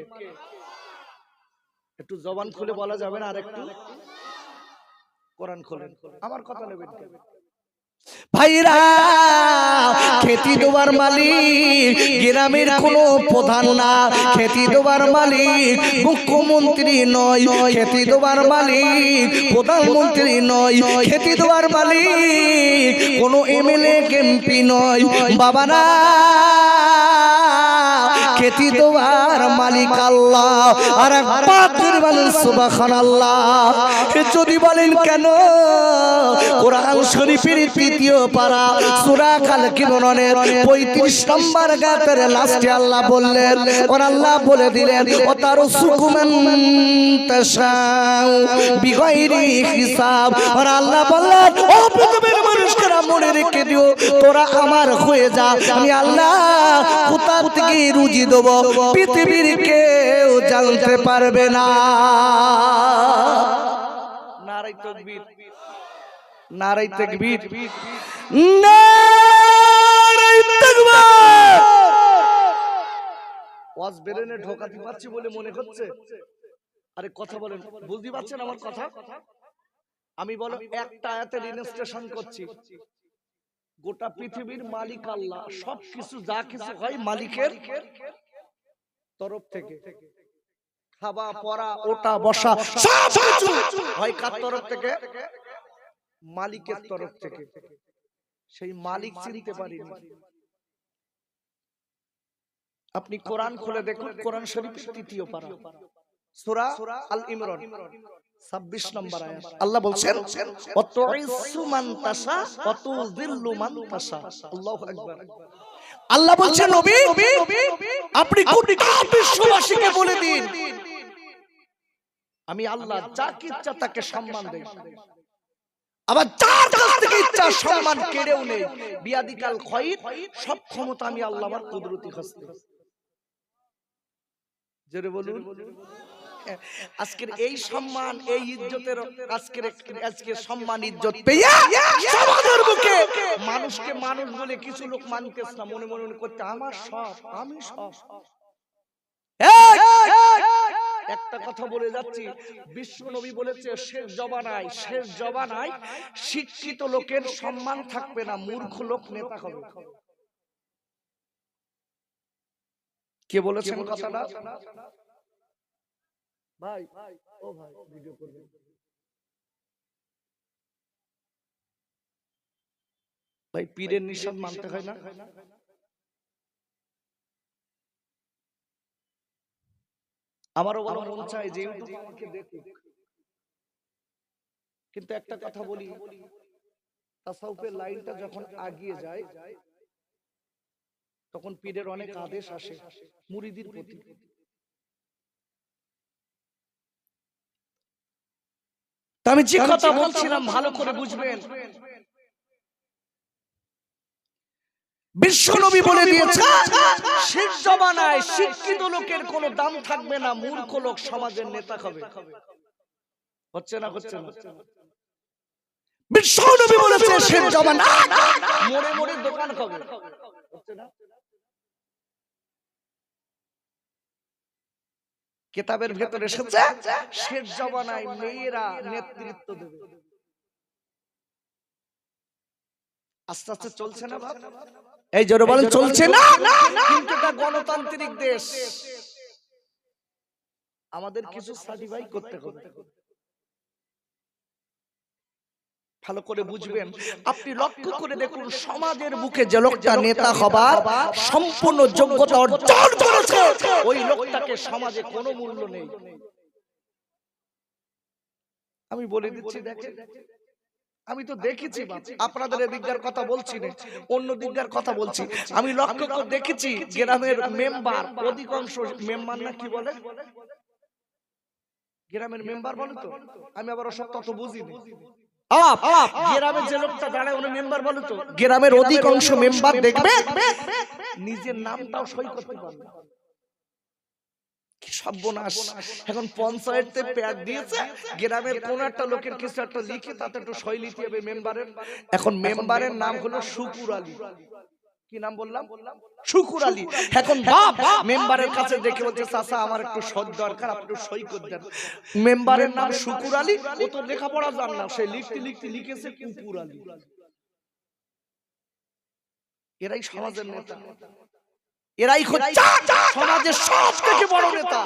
একটু জবান খুলে বলা যাবে না? আর একটু কোরআন খোলেন, আমার কথা নেবেন ভাইরা। খেতে দেওয়ার মালিক গ্রামের কোন প্রধান না, খেতে দেওয়ার মালিক মুখ্যমন্ত্রী নয়, খেতে দেওয়ার মালিক প্রধানমন্ত্রী নয়, খেতে দেওয়ার মালিক কোন এমএলএ এমপি নয়। বাবা না, খেতে দেওয়ার মালিক আল্লাহ। আর একবার বলেন সুবহানাল্লাহ। যদি বলেন কেন? কোরআন শরীফের তৃতীয় পারা সূরা আল কিমরনের 35 নম্বর আয়াতের লাস্টে আল্লাহ বললেন, আর আল্লাহ বলে দিলেন ও তারসুকু মান তাশাউ বিগাইরি হিসাব। আর আল্লাহ বললেন ও পৃথিবীর মানুষরা মনে রেখে দিও তোরা আমার হয়ে যা, আমি আল্লাহ কোথা থেকে রুজি দেব পৃথিবীর কেউ জানতে পারবে না। নারায়ে তাকবীর, নারায়ে তাকবীর, নারায়ে তাকবীর। ওয়াজ বেরেনে ঢোকাতে পারছি বলে মনে হচ্ছে? আরে কথা বলেন, বুঝতে পারছেন আমার কথা? আমি বলো একটা আয়াতে রিনেস্টেশন করছি। গোটা পৃথিবীর মালিক আল্লাহ, সবকিছু যা কিছু হয় মালিকের তরফ থেকে। খাওয়া পড়া ওটা বসা সবকিছু হয় কার তরফ থেকে? মালিকের তরফ থেকে। সেই মালিক চিনতে পারিনি। আপনি কোরআন খুলে দেখুন, কোরআন শরীফের তৃতীয় পারা সূরা আল ইমরান 26 নম্বর আয়াত। আল্লাহ বলছেন ওয়াতুইসু মান তাশা ওয়া তুযিল্লু মান তাশা। আল্লাহু আকবার। আল্লাহ বলছেন নবী আপনি গোটা বিশ্ববাসীকে বলে দিন আমি আল্লাহ যাকে ইচ্ছা তাকে সম্মান দেই, আবার যার কাছ থেকে ইচ্ছা সম্মান কেড়েও নেই। বিয়াদিকাল খায়র, সব ক্ষমতা আমি আল্লাহ আমার কুদরতি হস্তে। জোরে বলুন। আজকের এই সম্মান, এই ইজ্জতের আজকের সম্মান ইজ্জত পেয়ে সমাজের বুকে মানুষকে মানুষ বলে কিছু লোক মানতেছ না, মনে মনে করতে আমার সব, আমি সব। একটা কথা বলে যাচ্ছি, বিশ্ব নবী বলেছে শেষ জমানায় শিক্ষিত লোকের সম্মান থাকবে না, মূর্খ লোক নেতা হবে। কে বলেছেন কথাটা? ভাই ও ভাই ভিডিও করবেন। ভাই পীরের নিষেধ মানতে হয় না? আমারও বড় মন চায় যে ইউটিউব আমাকে দেখুক, কিন্তু একটা কথা বলি, তাসাউফের লাইনটা যখন আগিয়ে যায় তখন পীরের অনেক আদেশ আসে মুরিদির প্রতি। আমি যে কথা বলছিলাম ভালো করে বুঝবেন। বিশ্বনবী বলে দিয়েছে শেষ জমানায় শিক্ষিত লোকের কোনো দাম থাকবে না, মূর্খ লোক সমাজের নেতা হবে। হচ্ছে না? হচ্ছে না? বিশ্বনবী বলেছে শেষ জমানায় মোড়ে মোড়ে দোকান হবে। হচ্ছে না? কিতাবের ভেতরে এসেছে শেষ জমানায় মেয়েরা নেতৃত্ব দেবে। আস্তে আস্তে চলছে না বাপ? এই জোরে বলেন চলছে না? কিন্তু এটা গণতান্ত্রিক দেশ, আমাদের কিছু সার্টিফাই করতে হবে। ভালো করে বুঝবেন। আপনি লক্ষ্য করে দেখুন সমাজের বুকে যে লোকটা নেতা হবার সম্পূর্ণ যোগ্যতা অর্জন করেছে ওই লোকটাকে সমাজে কোনো মূল্য নেই। আমি বলে দিচ্ছি দেখেন, আমি তো দেখেছি, আপনাদের এদিককার কথা বলছি না, অন্য দিককার কথা বলছি। আমি লক্ষ্য করে দেখেছি গ্রামের মেম্বার, অধিকাংশ মেম্বার না কি বলে, গ্রামের মেম্বার বলে তো, আমি আবার ওসব তত বুঝিনি। গ্রামের যে লোকটা দাঁড়ায় উনি মেম্বার বলে তো, গ্রামের অধিকাংশ মেম্বার দেখবে নিজের নামটাও সই করতে পারবে। সর্বনাশ! এখন পঞ্চায়েতে প্যাড দিয়েছে, গ্রামের কোন একটা লোকের কিছু একটা লিখে তাতে একটু সই লিখতে হবে মেম্বারের। এখন মেম্বারের নাম হলো শুকুর আলী। কি নাম বললাম? শুকুর আলী। এখন বাপ মেম্বারের কাছে দেখে বলছে চাচা আমার একটু সই দরকার, আপনি একটু সই করে দেন। মেম্বারের নাম শুকুর আলী, ও তো লেখাপড়া জান না, সে লিখতে লিখতে লিখেছে কুকুর আলী। এরাই সমাজের নেতা, এরাই সমাজের সব থেকে বড় নেতা।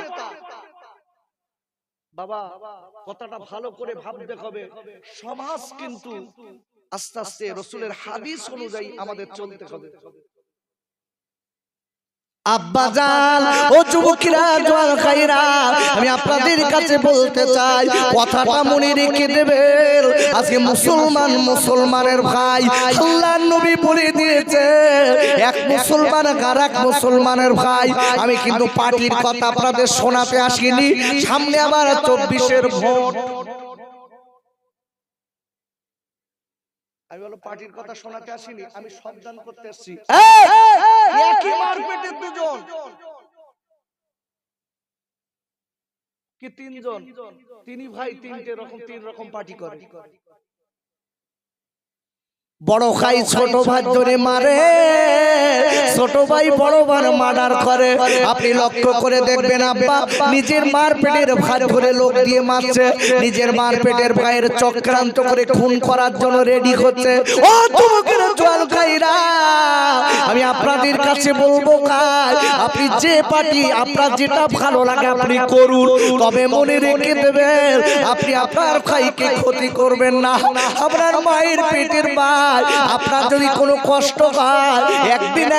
বাবা কথাটা ভালো করে ভাবতে হবে। সমাজ কিন্তু আস্তে আস্তে রাসূলের হাদিস অনুযায়ী আমাদের চলতে হবে। আব্বাজান ও যুবকেরা জওয়ান ভাইরা, আমি আপনাদের কাছে বলতে চাই কথাটা মনে রেখে দেবেন। আজকে মুসলমানের ভাই, আল্লাহর নবী বলে দিয়েছে এক মুসলমান আর এক মুসলমানের ভাই। আমি কিন্তু পার্টির কথা আপনাদের শোনাতে আসিনি, সামনে আবার 24-এর ভোট। আমি বলো পার্টির কথা শোনাতে আসিনি, আমি সাবধান করতে আসছি। একই মারপেটের দুজন কি তিনজন, তিনি ভাই তিন রকম পার্টি করে। বড় ভাই ছোট ভাই ধরে মারে, ছোট ভাই বড় ভাই মার্ডার করে। আপনি লক্ষ্য করে দেখবেন আব্বা নিজের মার পেটের ভাই ধরে লোক দিয়ে মারছে, নিজের মার পেটের ভাইয়ের চক্রান্ত করে খুন করার জন্য রেডি হচ্ছে। ও যুবকের জওয়ান ভাইরা, আমি আপনাদের কাছে বলবো ভাই, আপনি যে পার্টি আপনার যেটা ভালো লাগে আপনি করুন, তবে মনে রেখে দেবেন আপনি আপনার ভাইকে ক্ষতি করবেন না। আপনার মায়ের পেটের ভাই, আপনার যদি কোনো কষ্ট হয় একদিন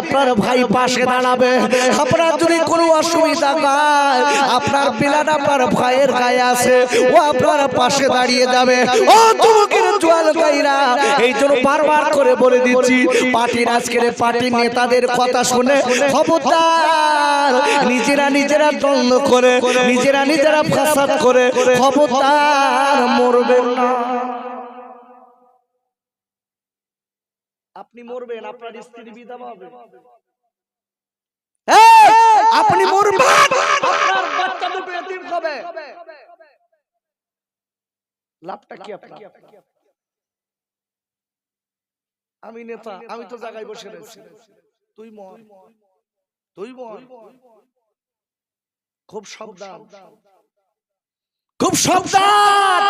আপনার ভাই পাশে দাঁড়াবে। আপনার যদি কোনো অসুবিধা হয় আপনার বিলাট আপনার ভাইয়ের গায়ে আছে, ও আপনার পাশে দাঁড়িয়ে যাবে। ও যুবকের জওয়ান ভাইরা, এই জন্য বারবার করে বলে দিচ্ছি পার্টির আজকের পার্টির নেতাদের কথা শুনে খবরদার নিজেরা দ্বন্দ্ব করে নিজেরা ফাসাদ করে খবরদার মরবেন না। আপনি মরবেন, আপনার স্ত্রী বিধবা হবে, আপনি মরবেন, আপনার বাচ্চা দুটো এতিম হবে। লাভটা কি আপনার? আমি নেতা, আমি তো জায়গায় বসে রয়েছি, তুই মর। খুব সাবধান, খুব সাবধান।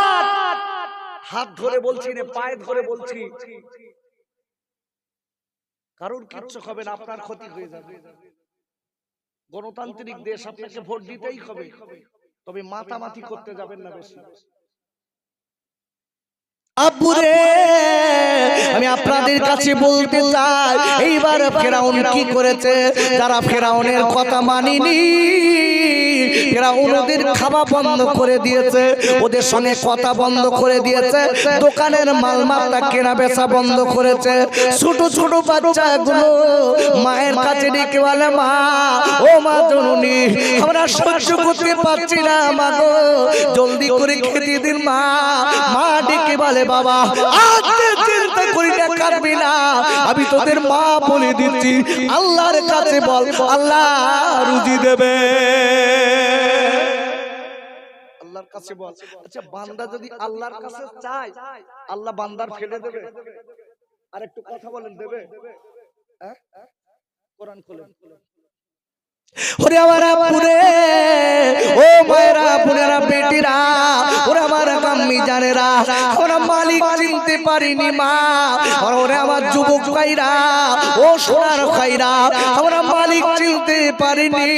হাত ধরে বলছি না, পায়ে ধরে বলছি, কারোর কিচ্ছু হবে না, আপনার ক্ষতি হয়ে যাবে। গণতান্ত্রিক দেশ, আপনাকে ভোট দিতেই হবে, তবে মাতামাতি করতে যাবেন না বেশি। আব্বুরে আমি আপনাদের কাছে বলতে চাই এইবার ফেরাউন কি করেছে? যারা ফেরাউনের কথা মানেনি, ফেরাউন ওদের খাওয়া বন্ধ করে দিয়েছে, ওদের সঙ্গে কথা বন্ধ করে দিয়েছে, দোকানের মালমাত্রা কেনা বেচা বন্ধ করেছে। ছোট ছোট বাচ্চাগুলো মায়ের কাছে ডেকে বলে, মা ও মা জননী, আমরা সহ্য করতে পারছি না মা গো, জলদি করে খেতে দিন মা। মা ডেকে বলে, বাবা আজ চিন্তা করি না, কাঁদবি না, আমি তোদের মা বলে দিচ্ছি, আল্লাহর কাছে বল, আল্লাহ রুজি দেবে। আল্লাহর কাছে বল। আচ্ছা, বান্দা যদি আল্লাহর কাছে চায়, আল্লাহ বান্দার ফেলে দেবে? আর একটু কথা বলেন, দেবে? কোরআন খোলেন। ওরে আমার আপুরে, ও মায়েরা, বোনেরা, বেটিরা, ওরে আমার আম্মি জানেরা, ওরা মালিক চিনতে পারিনি মা। ওরে আমার যুবক ভাইরা, ও সোনার ভাইরা, আমরা মালিক চিনতে পারিনি,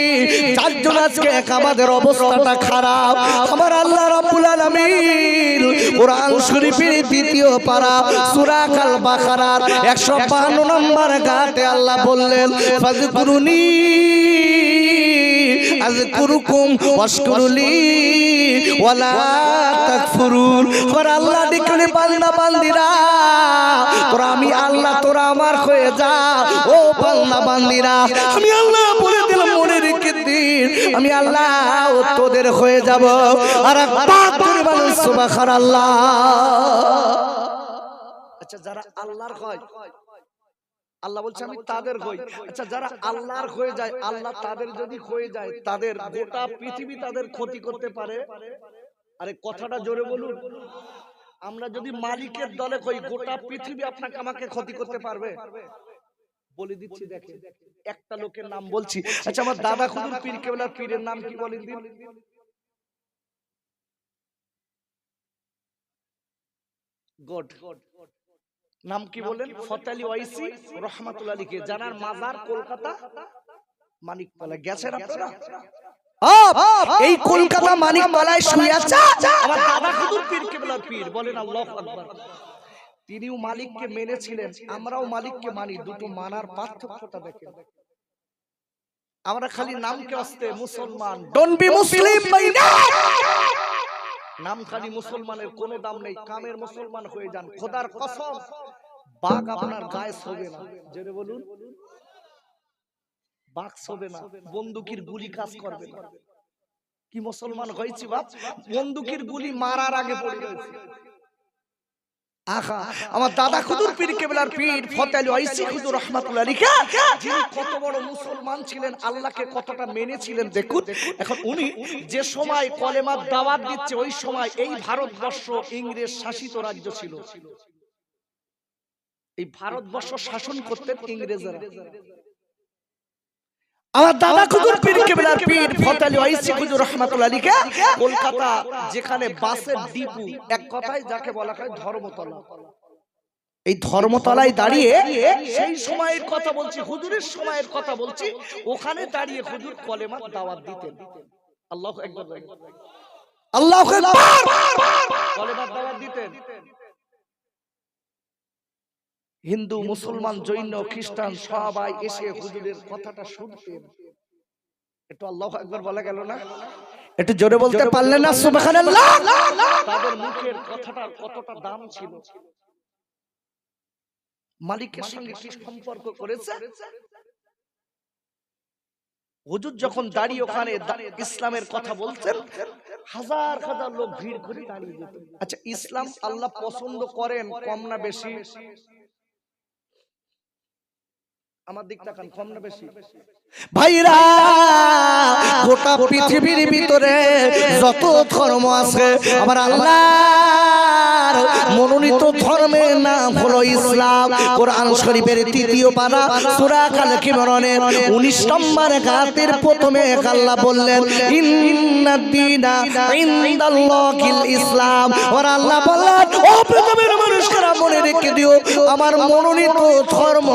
যার জন্য আজকে আমাদের অবস্থাটা খারাপ। আমার আল্লাহ রাব্বুল আলামিন কোরআন শরীফের ২য় পারা সূরা আল বাকারার ১৫২ নম্বর আয়াতে আল্লাহ বললেন, ফাযকুরুনি আযকুরুকুম ওয়াশকুরুলি ওয়ালা তাকফুরুন। আর আল্লাহ দেখলে বান্দা বান্দিরা, তোরা আমি আল্লাহ, তোরা আমার হয়ে যা। ও বান্দা বান্দিরা, আমি আল্লাহ বলে দিলাম, মনে রেখে দিন, আমি আল্লাহ তোদের হয়ে যাব। আর পাক করে বলেন সুবহানাল্লাহ। আচ্ছা, যারা আল্লাহর হয়, আল্লাহ বলছে আমি তাদের হই। আচ্ছা, যারা আল্লাহর হয়ে যায়, আল্লাহ তাদের যদি হয়ে যায়, তাদের গোটা পৃথিবী তাদের ক্ষতি করতে পারে? আরে কথাটা জোরে বলুন। আমরা যদি মালিকের দলে হই, গোটা পৃথিবী আপনাকে আমাকে ক্ষতি করতে পারবে? বলে দিচ্ছি, দেখেন, একটা লোকের নাম বলছি। আচ্ছা, আমার দাদা খুদুর পীর কেবলার পীরের নাম কি বলেন দিন? গড নাম কি বলেন? ফতালি ওয়াইসি রহমাতুল্লাহ আলাইহি, জানার মাজার কলকাতা মানিকতলা। গেছেন আপনারা? এই কলকাতা মানিকতলায় শুয়ে আছে আমার দাদা খুদুর পীর কেবলার পীর। বলেন আল্লাহু আকবার। তিনিও মালিককে মেনেছিলেন, আমরাও মালিককে মানি। দুটো মানার পার্থক্যটা দেখেন। আমরা খালি নামকে আসতে মুসলমান, don't be Muslim by name. নাম খালি মুসলমানের কোনো দাম নেই। কামের মুসলমান হয়ে যান, খোদার কসম বাঘ আপনার গায়ে শোবে না। জোরে বলুন, বাঘ শোবে না, বন্দুকের গুলি কাজ করবে না। কি মুসলমান হয়েছি বাপ, বন্দুকের গুলি মারার আগে পড়ে গেছে। আহা, আমার দাদা খুদুর পীর কেবলার পীর ফতালি ওয়াইসি খুদুর রহমাতুল্লাহ আলাইহি, যিনি কত বড় মুসলমান ছিলেন, আল্লাহকে কতটা মেনেছিলেন দেখুন। এখন উনি যে সময় কলেমার দাওয়াত দিচ্ছে, ওই সময় এই ভারতবর্ষ ইংরেজ শাসিত রাজ্য ছিল। এই ভারতবর্ষ শাসন করতেন ইংরেজরা। আমার দাদা খুদুর পীর কেবলার পীর ফতালি ওয়াইসি খুদুর রহমাতুল্লাহ আলাইহি কলকাতা, যেখানে বাসের ডিপু, এক কথায় যাকে বলা হয় ধর্মতলা, এই ধর্মতলায় দাঁড়িয়ে সেই সময়ের কথা বলছি, হুজুরের সময়ের কথা বলছি, ওখানে দাঁড়িয়ে হুজুর কলেমার দাওয়াত দিতেন। আল্লাহু আকবার, আল্লাহু আকবার, কলেমার দাওয়াত দিতেন। হিন্দু, মুসলমান, জৈন, খ্রিস্টান সবাই এসে হুজুরের কথাটা শুনতেন। একটু আল্লাহু আকবার বলা গেল না? একটু জোরে বলতে পারলেন না সুবহানাল্লাহ? তাদের মুখের কথাটার কতটা দাম ছিল। মালিকের সঙ্গে কি সম্পর্ক করেছে? হুজুর যখন দাঁড়িয়ে ওখানে ইসলামের কথা বলতেন, হাজার হাজার লোক ভিড় করে দাঁড়িয়ে যেত। আচ্ছা, ইসলাম আল্লাহ পছন্দ করেন কম না বেশি? আমার দিক তাকান, কম না বেশি? ভাইরা, গোটা পৃথিবীর ভিতরে যত ধর্ম আছে, আমার আল্লাহর মনোনীত ধর্মের নাম হলো ইসলাম। কোরআন শরীফের ৩য় পারা সূরা আল ইমরানের ১৯ নম্বর আয়াতের প্রথমে আল্লাহ বললেন, ইন্নাদ দীনা ইনদাল্লাহিল ইসলাম। আর আল্লাহ বললেন, ও পৃথিবীর মানুষেরা মনে রেখে দিও, আমার মনোনীত ধর্ম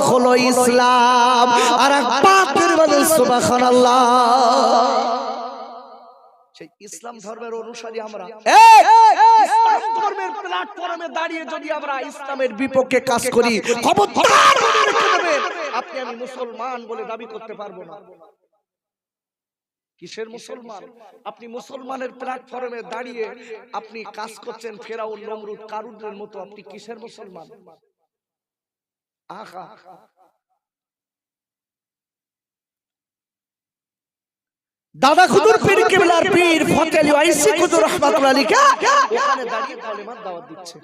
হলো ইসলাম। আর পাকের বলেন সুবহানাল্লাহ। সেই ইসলাম ধর্মের অনুসারী আমরা ইসলাম ধর্মের প্ল্যাটফর্মে দাঁড়িয়ে যদি আমরা ইসলামের বিপক্ষে কাজ করি, খবরদার মনে রেখে দেবেন, আপনি আমি মুসলমান বলে দাবি করতে পারবো না। কিসের মুসলমান? আপনি মুসলমানের প্ল্যাটফর্মে দাঁড়িয়ে আপনি কাজ করছেন ফেরাউন, নমরুদ, কারুনের মতো, আপনি কিসের মুসলমান? আহা, দাদা খুদুর পীর কেবলার পীর ফতে আলী ওয়াইসি খুদুর রাহমাতুল্লাহ আলাইহি ওখানে দাঁড়িয়ে কালেমার দাওয়াত দিচ্ছে,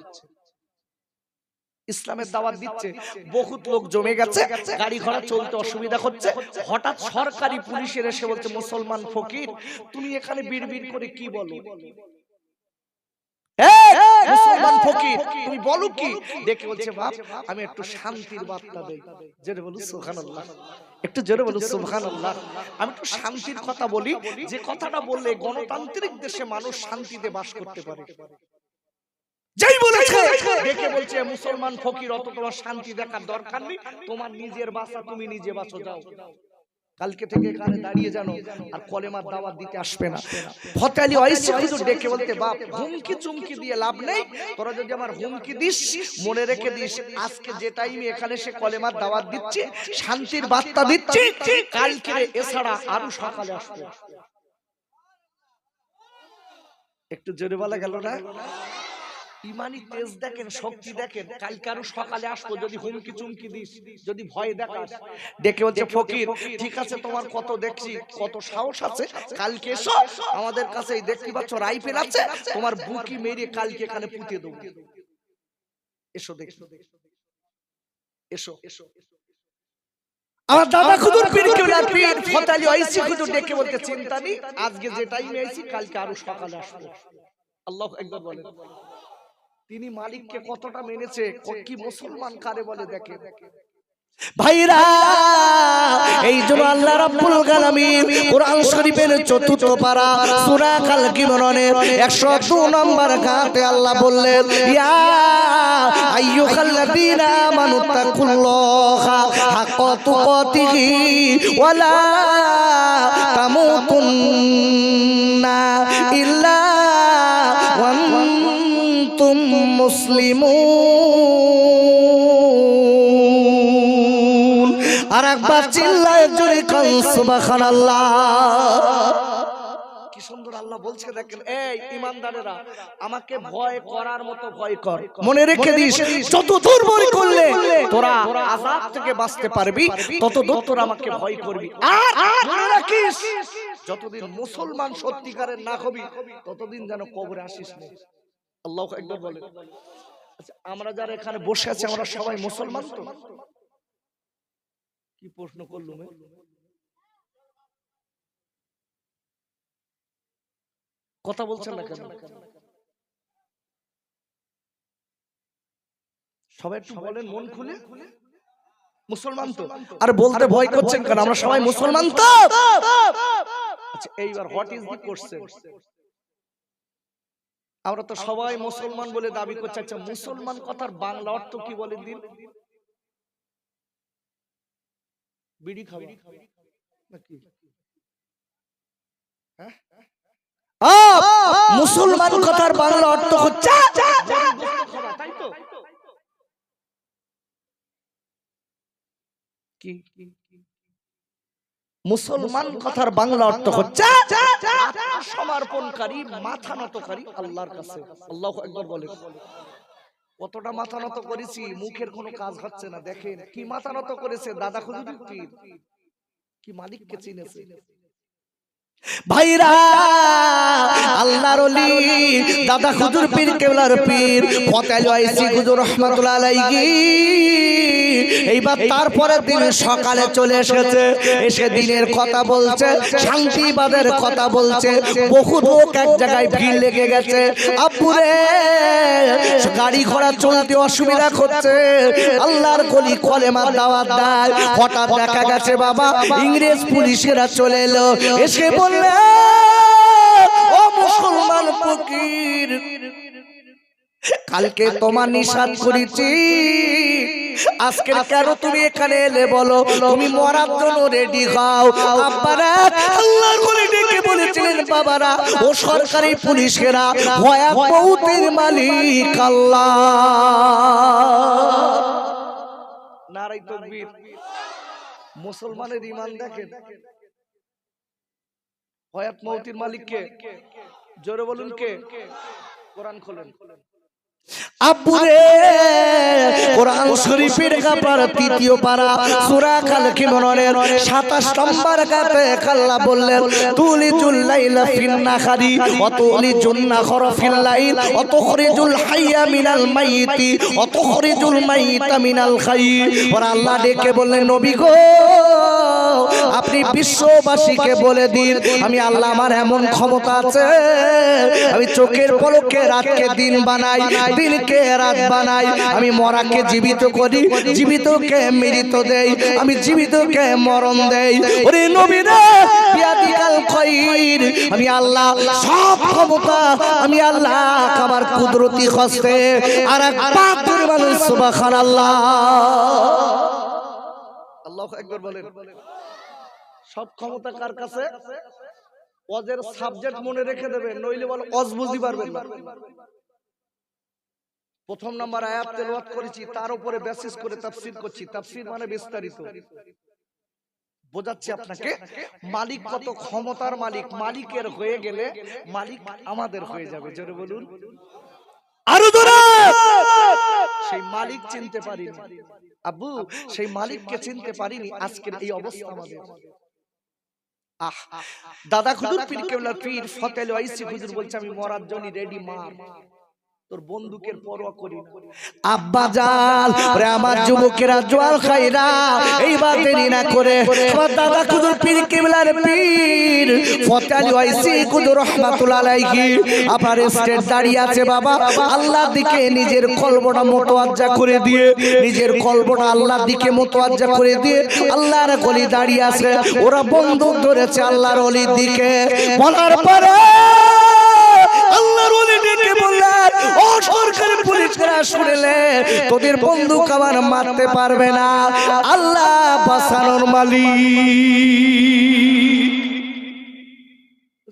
ইসলামের দাওয়াত দিচ্ছে। বহুত লোক জমে গেছে, গাড়ি ঘোড়া চলতে অসুবিধা হচ্ছে। হঠাৎ সরকারি পুলিশের এসে বলছে, মুসলমান ফকির তুমি এখানে বিড়বিড় করে কি বলো? মুসলমান ফকির তুমি বলো কি? দেখে বলছে, বাপ আমি একটু শান্তির বার্তা দেই। জোরে বলুন সুবহানাল্লাহ, একটু জোরে বলুন সুবহানাল্লাহ। আমি একটু শান্তির কথা বলি, যে কথাটা বললে গণতান্ত্রিক দেশে মানুষ শান্তিতে বাস করতে পারে। যেই বলেছে দেখে বলছে, মুসলমান ফকির অত তোমার শান্তি দেখার দরকার নেই, তোমার নিজের বাসা তুমি নিজে বাঁচো, যাও। কালকে থেকে এখানে দাঁড়িয়ে জানো আর কলেমার দাওয়াত দিতে আসবে না। ফতে আলী ওয়াইসি হুজুর ডেকে বলতে, বাপ হুমকি চুমকি দিয়ে লাভ নেই, তোরা যদি আমার হুমকি দিস মনে রেখে দিস, আজকে যে টাইমে এখানে সে কলেমার দাওয়াত দিচ্ছে, শান্তির বার্তা দিচ্ছে, কালকে এছাড়া আরো সকালে আসবে। একটু জোরে বলা গেল না? ইমানি তেজ দেখেন, শক্তি দেখেন। কালকে আরো সকালে আসবো, যদি হুমকি চুমকি দিস, যদি ভয় দেখাস। ডেকে বলছে, ফকির ঠিক আছে, তোমার কত দেখছি, কত সাহস আছে, কালকে এসো আমাদের কাছে। দেখতে পাচ্ছ রাইফেল আছে, তোমার বুকি মেরে কালকে এখানে পুঁতে দেবো। এসো দেখো, এসো এসো। আমার দাদা খুদুর পীর কেবলার পীর ফতে আলী ওয়াইসি হুজুর ডেকে বলতে, চিন্তা নেই, আজকে যে টাইমে আইছি কালকে আরো সকালে আসবো। আল্লাহু আকবার বলেন। তিনি মালিককে কতটা মেনেছে, কি মুসলমান কারে বলে দেখেন ভাইরা। এই জন্য আল্লাহ রাব্বুল আলামিন কোরআন শরীফের ৪র্থ পারা সূরা আল ইমরানের ১০২ নম্বর আয়াতে আল্লাহ বললেন, ইয়া আইয়ুহাল্লাযীনা আমানু তাকুল্লাহা হাক্কা তুকাতিহি ওয়া লা তামুতুন্না ইল্লা ওয়া আনতুম মুসলিমুন। আর একবার চিল্লায় জোরে কান সুবহানাল্লাহ। কি সুন্দর আল্লাহ বলছে দেখেন, এই ঈমানদারেরা আমাকে ভয় করার মতো ভয় কর, মনে রেখে দিস যত দূর ভয় করলে তোরা আযাব থেকে বাঁচতে পারবি, তত দূর তোরা আমাকে ভয় করবি। আর মনে রাখিস যতদিন মুসলমান সত্যিকারের না হবি ততদিন যেন কবরে আসিস না। আল্লাহু আকবার বলেন। আচ্ছা, আমরা যারা এখানে বসে আছি আমরা সবাই মুসলমান তো? কি প্রশ্ন করলুম? কথা বলছেন না কেন? সবাই একটু বলেন মন খুলে, মুসলমান তো? আর বলতে ভয় করছেন কেন? আমরা সবাই মুসলমান তো? আচ্ছা, এইবার হোয়াট ইজ দি কোশ্চেন? আমরা তো সবাই মুসলমান বলে দাবি করছি। আচ্ছা, মুসলমান কথার বাংলা অর্থ কি বলেন দিন? বিড়ি খাওয়া নাকি? মুসলমান কথার বাংলা অর্থ হচ্ছে তাই তো? কি মুসলমান কথার বাংলা অর্থ হচ্ছে সমর্পণকারী, মাথা নতকারী আল্লাহর কাছে। আল্লাহু আকবার বলেন। কতটা মাথা নত করেছি, মুখের কোনো কাজ হচ্ছে না। দেখেন কি মাথা নত করেছে দাদা খুদুর পীর, কি মালিককে চিনেছে। ভাইরা আল্লাহর ওলি দাদা খুদুর পীর কেবলার পীর ফতে আলী ওয়াইসি হুজুর রাহমাতুল্লাহ আলাইহি এইবার তারপরের দিন সকালে চলে এসেছে, এসে দিনের কথা বলছে, শান্তিবাদের কথা বলছে। বহু লোক এক জায়গায় ভিড় লেগে গেছে। আব্বুরে গাড়ি ঘোড়া চলতে অসুবিধা করছে, আল্লাহর কলি কলেমার দাওয়াত দেয়। হঠাৎ দেখা গেছে বাবা ইংরেজ পুলিশেরা চলে এলো, এসে বললে, ও মুসলমান ফকির, কালকে তোমার নিষেধ করেছি আজকে কেন তুমি এখানে এলে বলো? তুমি মরার জন্য রেডি হও। আব্বারা আল্লাহর ওলি ডেকে বলেছিলেন, বাবারা ও সরকারি পুলিশেরা, হায়াত মউতের মালিক আল্লাহ। নারায়ে তাকবীর। মুসলমানের ঈমান দেখেন, হায়াত মউতের মালিক কে? জোরে বলুন কে? কোরআন খোলেন। আব্বুরে কোরআন শরীফের কাপার তৃতীয় পারা সূরা কাল কিমরনের 27 নম্বর আয়াতে আল্লাহ বললেন, তুলিজুল লাইলা ফিন নাহারি ওয়া তুলিজুন নাহারা ফিল লাইল ওয়া তুখরিজুল হাইয়া মিনাল মাইয়িতি ওয়া তুখরিজুল মাইয়িতা মিনাল হাইয়্যি। আর আল্লাহ ডেকে বললেন, নবী গো আপনি বিশ্ববাসীকে বলে দিন, আমি আল্লাহ আমার এমন ক্ষমতা আছে, আমি চোখের পলকে রাতকে দিন বানাই, দিনকে রাত বানাই, আমি মরাকে জীবিত করি, জীবিতকে মৃত দেই, আমি জীবিতকে মরণ দেই। ওরে নবী রে বিয়াদিকাল খায়র, আমি আল্লাহ সব ক্ষমতা, আমি আল্লাহ আমার কুদরতি হস্তে। আর একবার ধরে বলেন সুবহানাল্লাহ। আল্লাহু আকবার বলেন। সব ক্ষমতা কার কাছে? ওদের সাবজেক্ট মনে রেখে দেবেন, নইলে বল অজ বুঝি পারবেন না। প্রথম নাম্বার আয়াত তেলাওয়াত করেছি, তার উপরে বেসিস করে তাফসীর করছি। তাফসীর মানে বিস্তারিত বোঝাচ্ছি আপনাকে। মালিক কত ক্ষমতার মালিক, মালিকের হয়ে গেলে মালিক আমাদের হয়ে যাবে। জোরে বলুন আরো জোরে। সেই মালিক চিনতে পারিনি আব্বু, সেই মালিককে চিনতে পারিনি, আজকের এই অবস্থা আমাদের। দাদা হুজুর পীর কেবলা পীর ফতেল ওয়াইসি হুজুর বলছে, আমি মরার জন্য রেডি, মার তোর বন্দুকের পরোয়া করি না। আব্বা জান রে আমার যুবকেরা জোয়াল খাইরা এইবার দেরি না করে আমার দাদা হুজুর পীর কেবলার পীর ফতেল ওয়াইসি হুজুর রাহমাতুল্লাহ আলাইহি আপনার স্টেট দাঁড়িয়ে আছে। বাবা আল্লাহর দিকে নিজের কলবটা মোতওয়াজ্জা করে দিয়ে, নিজের কলবটা আল্লাহর দিকে মোতওয়াজ্জা করে দিয়ে আল্লাহর ওলি দাঁড়িয়ে আছে। ওরা বন্দুক ধরেছে আল্লাহর ওলির দিকে। বলার পরে আল্লাহর ওলি ডেকে বললেন, ও সরকারি পুলিশরা শুনলে তোদের বন্দুক আমার মারতে পারবে না, আল্লাহ বাঁচানোর মালিক।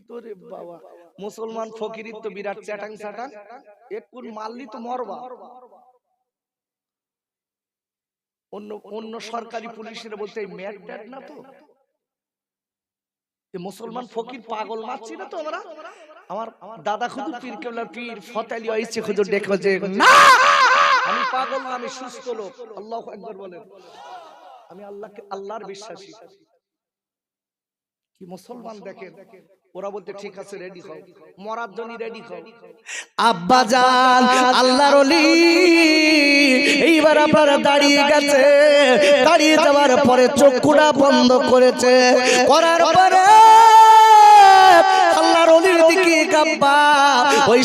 তোরে বাবা মুসলমান ফকিরির তো বিরাট চ্যাটাং চ্যাটাং, একটু মারলি তো মরবা। অন্য সরকারি পুলিশেরা বলতে ম্যাট ট্যাট না তো, মুসলমান ফকির পাগল মারছি না তো আমরা। আমার দাদা হুজুর পীর কেবলার পীর ফতেলি ওয়াইসি হুজুর দেখো যে না আমি পাগল না, আমি সুস্থ লোক। আল্লাহু আকবার বলেন। আমি আল্লাহকে, আল্লাহর বিশ্বাসী। কি মুসলমান দেখেন, ওরা বলতে ঠিক আছে রেডি হও, মরার জন্য রেডি হও। আব্বা জান আল্লাহর ওলি এইবার আপনারা দাঁড়িয়ে গেছে, দাঁড়িয়ে যাওয়ার পরে চোখটা বন্ধ করেছে, করার পরে আল্লাহর ওলির দিকে গাব্বা ওই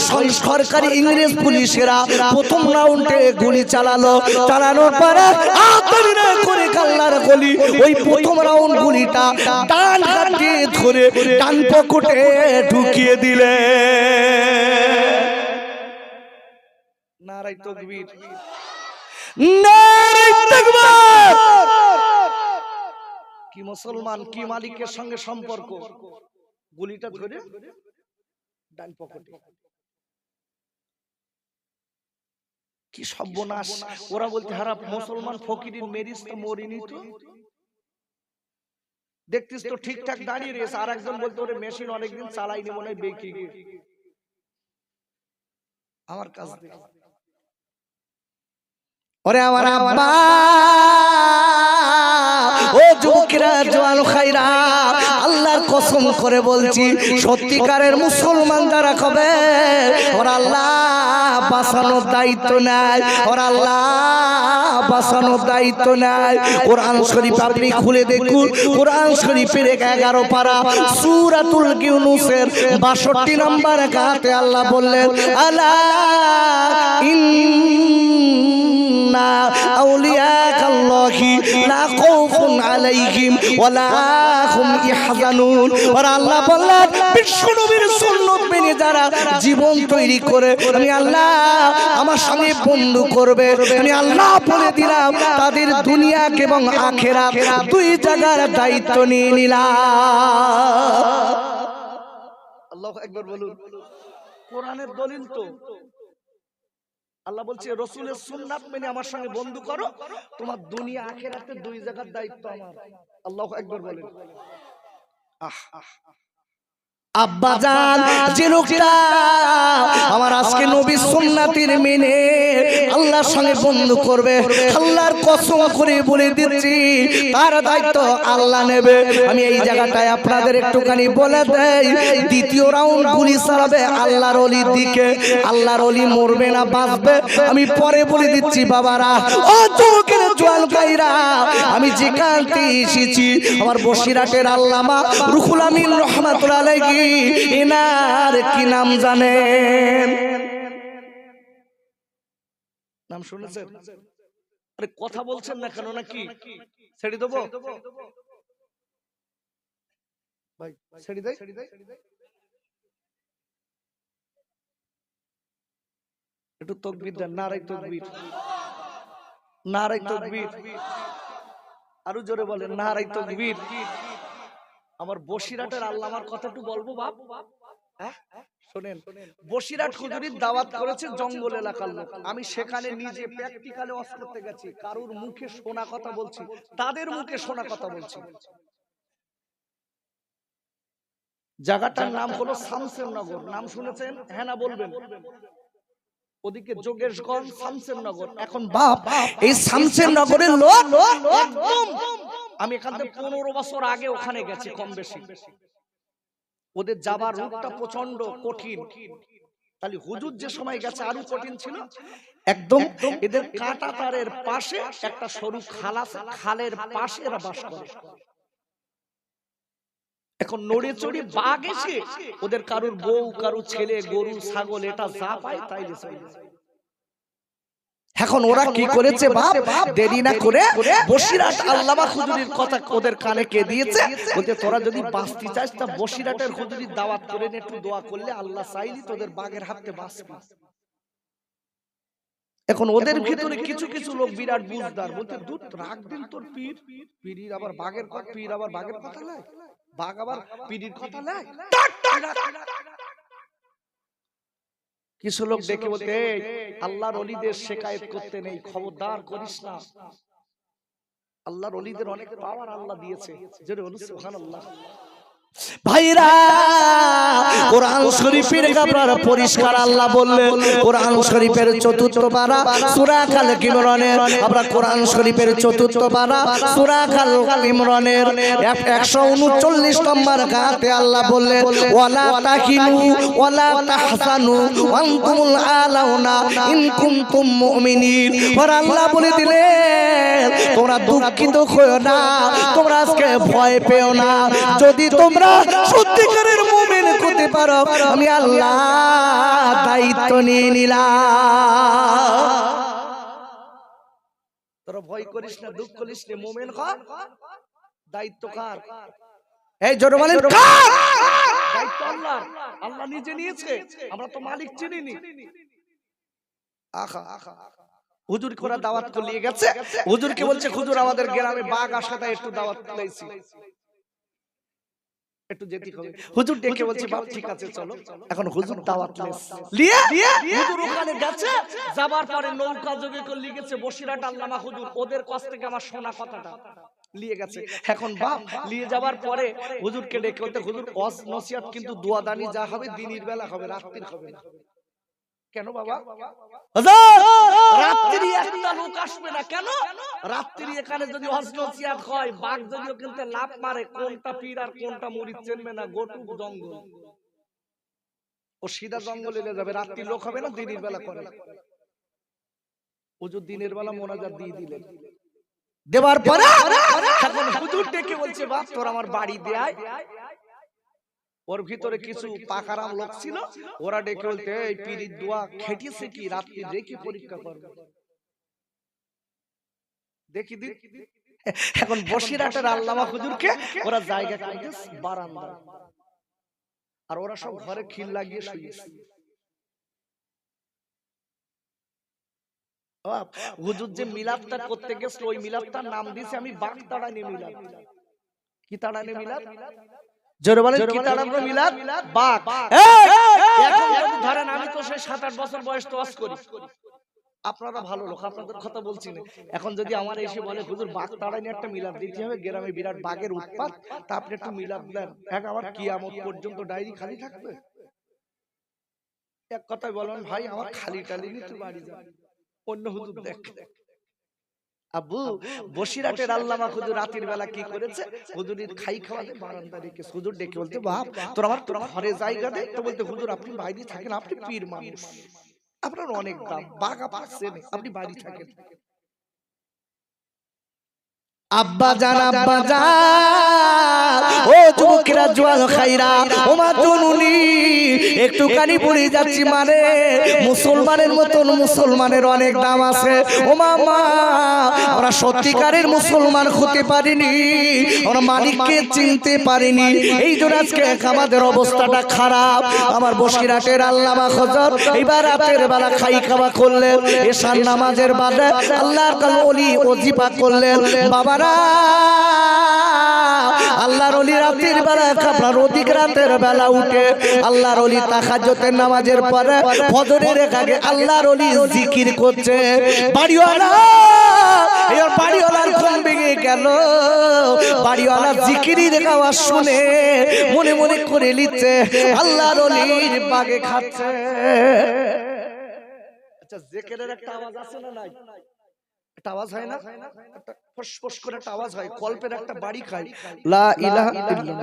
সরকারি ইংরেজ পুলিশেরা প্রথম রাউন্ডে গুলি চালালো। চালানোর পরে আতরিনা করে আল্লাহর ওলি ওই প্রথম রাউন্ড গুলিটা ডান হাতে ধরে ডান পকেটে ঢুকিয়ে দিলে। নারায়ে তাকবীর, নারায়ে তাকবীর। কি মুসলমান, কি মালিকের সঙ্গে সম্পর্ক, গুলিটা ধরে ডান পকেটে। কি সর্বনাশ। ওরা বলতে হারা মুসলমান ফকিরের মেরিস তো মরিনি তো, দেখতিস তো ঠিকঠাক দাঁড়িয়ে রয়েছে। আর একজন বলতে ওরে মেশিন অনেকদিন চালাইনি, মনে হয় বেঁকে গেছে। আমার কাজ ওরে আমার আব্বা, ও যুবকেরা জওয়ান খাইরা, আল্লাহর কসম করে বলছি সত্যিকারের মুসলমান যারা হবে ওর আল্লাহ বাঁচানোর দায়িত্ব নেয়, ওর আল্লাহ বাঁচানোর দায়িত্ব নেয়। কোরআন শরীফ আপনি খুলে দেখুন, কোরআন শরীফের 11 পারা সূরাতুল ইউনূসের 62 নম্বর আয়াতে আল্লাহ বললেন, আলা ইন্না আউলিয়াকাল্লাহি লা খাউফুন আলাইহিম ওয়া লা হুম ইয়াহজানুন। আর আল্লাহ বললেন বিশ্বনবীর সুন্নাত মেনে যারা জীবন তৈরি করে আমি আল্লাহ আমার সঙ্গে বন্ধু করবে, আমি আল্লাহ বলে দিলাম তাদের দুনিয়া এবং আখিরাত দুই জায়গার দায়িত্ব নিয়ে নিলাম। আল্লাহু আকবার বলুন। কোরআনের দলিল তো আল্লাহ বলছে রাসূলের সুন্নাত মেনে আমার সঙ্গে বন্ধু করো, তোমার দুনিয়া আখিরাতের দুই জায়গার দায়িত্ব আমার। আল্লাহু আকবার বলেন। আব্বাজান যে লোকটা আমার আজকে নবী সুন্নাতের মেনে আল্লাহর সঙ্গে বন্ধু করবে, আল্লাহর কসম করে বলে দিচ্ছি তার দায়িত্ব আল্লাহ নেবে। আমি এই জায়গাটায় আপনাদের একটুখানি বলে দেই, দ্বিতীয় রাউন্ড গুলি চালাবে আল্লাহর ওলির দিকে। আল্লাহর ওলি মরবে না বাঁচবে আমি পরে বলে দিচ্ছি বাবারা, ও যুবকের জোয়ান ভাইরা, আমি যেখান থেকে এসেছি আমার বসিরহাটের আল্লামা রুহুল আমিন রহমাতুল্লাহ আলাইহি এনার কি নাম জানেন? নাম শুনেছেন? আরে কথা বলছেন না কেন? নাকি ছেড়ে দেবো ভাই? ছেড়ে দেই? একটু তাকবীর দেন, নারায়ে তাকবীর, নারায়ে তাকবীর, আরো জোরে বলেন নারায়ে তাকবীর। আমার বসিরহাটের আল্লামার কথা একটু বলবো বাপ। হ্যাঁ শুনেন, বসিরহাট হুজুরির দাওয়াত করেছে জঙ্গল এলাকার লোক। আমি সেখানে নিজে প্র্যাকটিক্যালে ওয়াজ করতে গেছি, কারুর মুখে শোনা কথা বলছি, তাদের মুখে শোনা কথা বলছি। জায়গাটার নাম হলো শামসেরনগর। নাম শুনেছেন? হ্যাঁ না বলবেন? ওদিকে যোগেশগঞ্জ, শামসেরনগর। এখন বাপ এই শামসেরনগরের লোক একদম, আমি এখান থেকে 15 বছর আগে ওখানে গেছি কম বেশি। ওদের যাবার রূটটা প্রচন্ড কঠিন, তাহলে হুজুর যে সময় গেছে আরো কঠিন ছিল। একদম এদের কাঁটা তারের পাশে একটা সরু খাল আছে, খালের পাশে এরা বাস করে। এখন নড়ে চড়ে বাঘ এসে ওদের কারুর বউ, কারুর ছেলে, গরু, ছাগল এটা যা পায় তাই চলে যায়। এখন ওরা কি করেছে বাপ, দেরি না করে বসিরহাট আল্লামা হুজুরির কথা ওদের কানে কে দিয়েছে, বলতে তোরা যদি বাঁচতে চাস তা বসিরহাটের হুজুরির দাওয়াত করে একটু দোয়া করলে আল্লাহ চাইলি তোদের বাঘের হাতে বাঁচবি। এখন ওদের ভিতরে কিছু কিছু লোক বিরাট বুঝদার, বলতে দুধ রাখ দিন তোর পীর, পীর আবার বাঘের কথা, পীর আবার বাঘের কথা লাই, বাঘ আবার পীরের কথা লাই। কিছু লোক দেখে বলতে আল্লাহর ওলিদের শিকায়েত করতে নেই, খবরদার করিস না। আল্লাহর ওলিদের অনেক পাওয়ার আল্লাহ দিয়েছে, জোরে বলুন সুবহানাল্লাহ। ভাইরা কোরআন শরীফের আপনারা পরিষ্কার আল্লাহ বললেন, কোরআন শরীফের চতুর্থ পারা সূরা আল ইমরানের, আমরা কোরআন শরীফের চতুর্থ পারা সূরা আল ইমরানের 139 নম্বর আয়াতে আল্লাহ বললেন, ওয়ালা তাহিনু ওয়ালা তাহসানু ওয়া আনতুমুল আলাউনা ইন কুনতুম মুমিনিন। আর আল্লাহ বলে দিলেন তোমরা দুঃখিত হয়ো না, তোমরা আজকে ভয় পেও না, যদি তোমরা সত্যিকারের মুমিন হতে পারো আমি আল্লাহ দায়িত্ব নিয়ে নিলাম। তোরা ভয় করিস না, দুঃখ করিস না, মুমিন হ। দায়িত্ব কার? এই জোরে বলেন কার? দায়িত্ব আল্লাহর, আল্লাহ নিজে নিয়েছে, আমরা তো মালিক চিনিনি। আহা হুজুর কোরা দাওয়াত করে নিয়ে গেছে, হুজুরকে বলছে হুজুর আমাদের গ্রামে বাঘ আসা, তাই একটু দাওয়াত দিয়েছি, একটু যেতে হবে। হুজুর ডেকে বলছে বাপ ঠিক আছে চলো। এখন হুজুর দাওয়াত নিয়ে হুজুর ওখানে গেছে, যাবার পরে নৌকা যোগে করে নিয়ে গেছে বসিরহাট আল্লামা হুজুর, ওদের কাছ থেকে আমার শোনা কথাটা নিয়ে গেছে। এখন বাপ নিয়ে যাবার পরে হুজুরকে ডেকে বলতে হুজুর ওয়াজ নসিহত কিন্তু দোয়া দানি যা হবে দিনের বেলা হবে, রাত্রির হবে না। কেন বাবা? রাত্রি একটা লোক আসবে না কেন? রাত্রি এখানে যদি ওয়াজ নসিহত হয়, বাঘ যদিও কিন্তু লাফ মারে, কোনটা পীর আর কোনটা মুরিদ চেনবে না, গোটু জঙ্গল, ও সিধা জঙ্গলে যাবে, রাত্রি লোক হবে না, দিনের বেলা করে। হুজুর দিনের বেলা মোনাজাত দিয়ে দিলেন, দেওয়ার পরে এখন হুজুর ডেকে বলছে বাপ তোর আমার বাড়ি দেয়। ওর ভিতরে কিছু পাকারাম লোক ছিল, ওরা ডেকে বলতে এই পীরের দোয়া খেটিয়েছে কি, রাত্রি দেখি পরীক্ষা করবে, দেখি দিন। এখন বসিরহাটের আল্লামা হুজুরকে ওরা জায়গা করে বারান্দা, আর ওরা সব ঘরে খিল লাগিয়ে শুয়েছে। হুজুর যে মিলাদটা করতে গেছিল ওই মিলাদটার নাম দিয়েছে আমি বাগতাড়ানি মিলাদ। কি তাড়ানি মিলাদ? জোরে বলেন কি তাড়ানি মিলাদ? বাগ। এখন যদি ধরেন আমি তো সেই 7-8 বছর বয়স তো ওয়াজ করি, আপনারা ভালো লোক, আপনাদের কথা বলছি না। এখন যদি আমার এসে বলে হুজুর বাগতাড়ানি একটা মিলাদ দিতে হবে, গ্রামে বিরাট বাগের উৎপাত, তা আপনি একটু মিলাদ দেন, এক আমার কিয়ামত পর্যন্ত ডায়েরি খালি থাকবে। এক কথায় বলেন ভাই আমার খালি টালি নি, তুই বাড়ি যা, অন্য হুজুর দেখ। আবু বসিরহাটের আল্লামা হুজুর রাতের বেলা কি করেছে, হুজুরের খাই খাওয়াতে বারান্দা রেখে হুজুর ডেকে বলতে বাপ তোর আমার ঘরে জায়গা দে, তো বলতে হুজুর আপনি বাইরে থাকেন, আপনি পীর মানুষ, আপনার অনেক দাম, বাগা পাচ্ছেন, আপনি বাড়ি থাকেন। আব্বা জান আব্বা জান, ও যুবকেরা জোয়াল খাইরা, ও মা জননী একটুখানি পড়ে যাচ্ছি, মানে মুসলমানের মতন মুসলমানের অনেক দাম আছে। ও মামা আমরা সত্যিকারের মুসলমান হতে পারিনি, আমরা মালিককে চিনতে পারিনি, এই জন্য আজকে আমাদের অবস্থাটা খারাপ। আমার বসিরহাটের আল্লামা হযরত এইবার রাতের বেলা খাই খাওয়া করলেন, এশার নামাজের বাদে আল্লাহর ওলি ওজিফা করলেন। বাবা আল্লাহর ওলি রাতের বেলা আপনার অধিক রাতের বেলা উঠে আল্লাহর ওলি তাহাজ্জুদের নামাজের পরে ফজরের আগে আল্লাহর ওলি জিকির করছে। বাড়িওয়ালা এর বাড়িওয়ালার ঘুম ভেঙে গেল, বাড়িওয়ালা জিকিরের আওয়াজ শুনে মনে মনে করে নিচ্ছে আল্লাহর ওলির বাগে খাচ্ছে। আচ্ছা জিকিরের একটা আওয়াজ আছে না নাই? একটা আওয়াজ হয় না, একটা ফসফস করে একটা আওয়াজ হয়, কল্পের একটা বাড়ি খায়, লা ইলাহা ইল্লাল্লাহ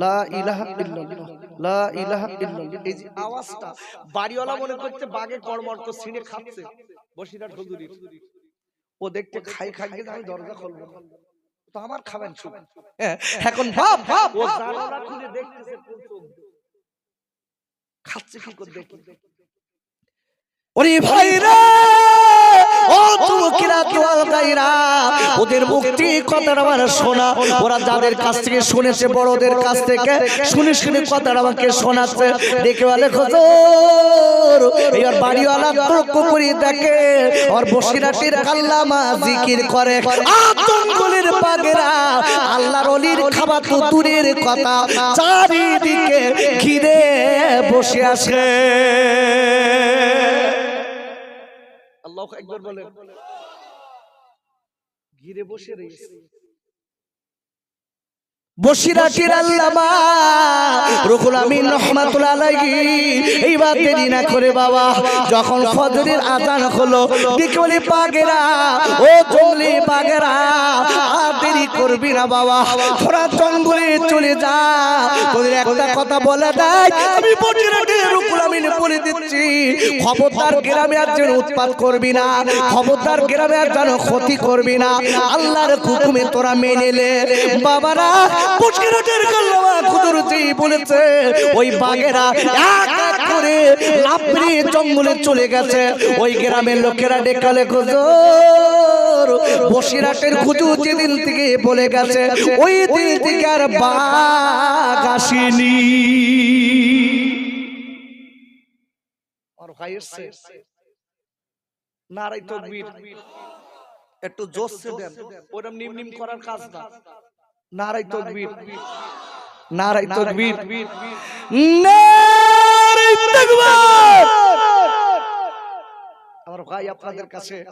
লা ইলাহা ইল্লাল্লাহ লা ইলাহা ইল্লাল্লাহ। এই যে আওয়াজটা বাড়িওয়ালা মনে করতে বাগে কড়মড় করে ছিনে খাচ্ছে বসিরহাট হুজুরি। ও দেখতে খাই খাই গিয়ে আমি দরজা খুলবো তো আমার খাবেন শুন। এখন ভাব ভাব ও জানালা খুলে দেখতেছে খাচ্ছে কি করে দেখি। ওরে ভাইরা ও যুবকেরা জোয়াল গাইরা, ওদের মুক্তি কথাটা আমার শোনা, ওরা যাদের কাছ থেকে শুনেছে বড়দের কাছ থেকে শুনে শুনে কথাটা আমাকে শোনাচ্ছে। দেখে বলে হুজুর এর বাড়িওয়ালা তর্ক করে দেখে আর বসিরহাটের আল্লামা জিকির করে, আতঙ্গলের বাগেরা আল্লাহর ওলির খাবার তো দূরের কথা চারিদিকে ঘিরে বসে আছে। আল্লাহু আকবার বলেন। ঘিরে বসে রয়েছে বসিরহাটের আল্লামা রুহুল আমিন রাহমাতুল্লাহ আলাইহি। এইবার দেরি না করে বাবা যখন ফজরের আযান হলো দেখে বলে পাগেরা ও জঙ্গলি পাগেরা আর দেরি করবি না বাবা, তোরা জঙ্গলে চলে যা, তোদের একটা কথা বলে দেয় আমি বসিরহাটের রুহুল আমিন বলে দিচ্ছি, খবরদার গ্রামে আর যেন উৎপাত করবি না, খবরদার গ্রামে আর যেন ক্ষতি করবি না, আল্লাহর হুকুমে তোরা মেনে নে। বাবারা বসিরহাটের আল্লামা হুজুরজি বলেছে ওই বাগেরা এক এক করে লাফড়ে জঙ্গলে চলে গেছে। ওই গ্রামের লোকেরা ডেকালে হুজুর বসিরহাটের হুজুর যেদিন থেকে বলে গেছে ওই দিন থেকে আর বাঘ আসেনি। আর ভাই এসছে নারাই তাকবীর, একটু জোশে দেন, ওরকম নিম নিম করার কাজ না। নারাই তাকবীর নারাই তাকবীর নারাই তাকবীর। আমার ভাই আপনাদের কাছে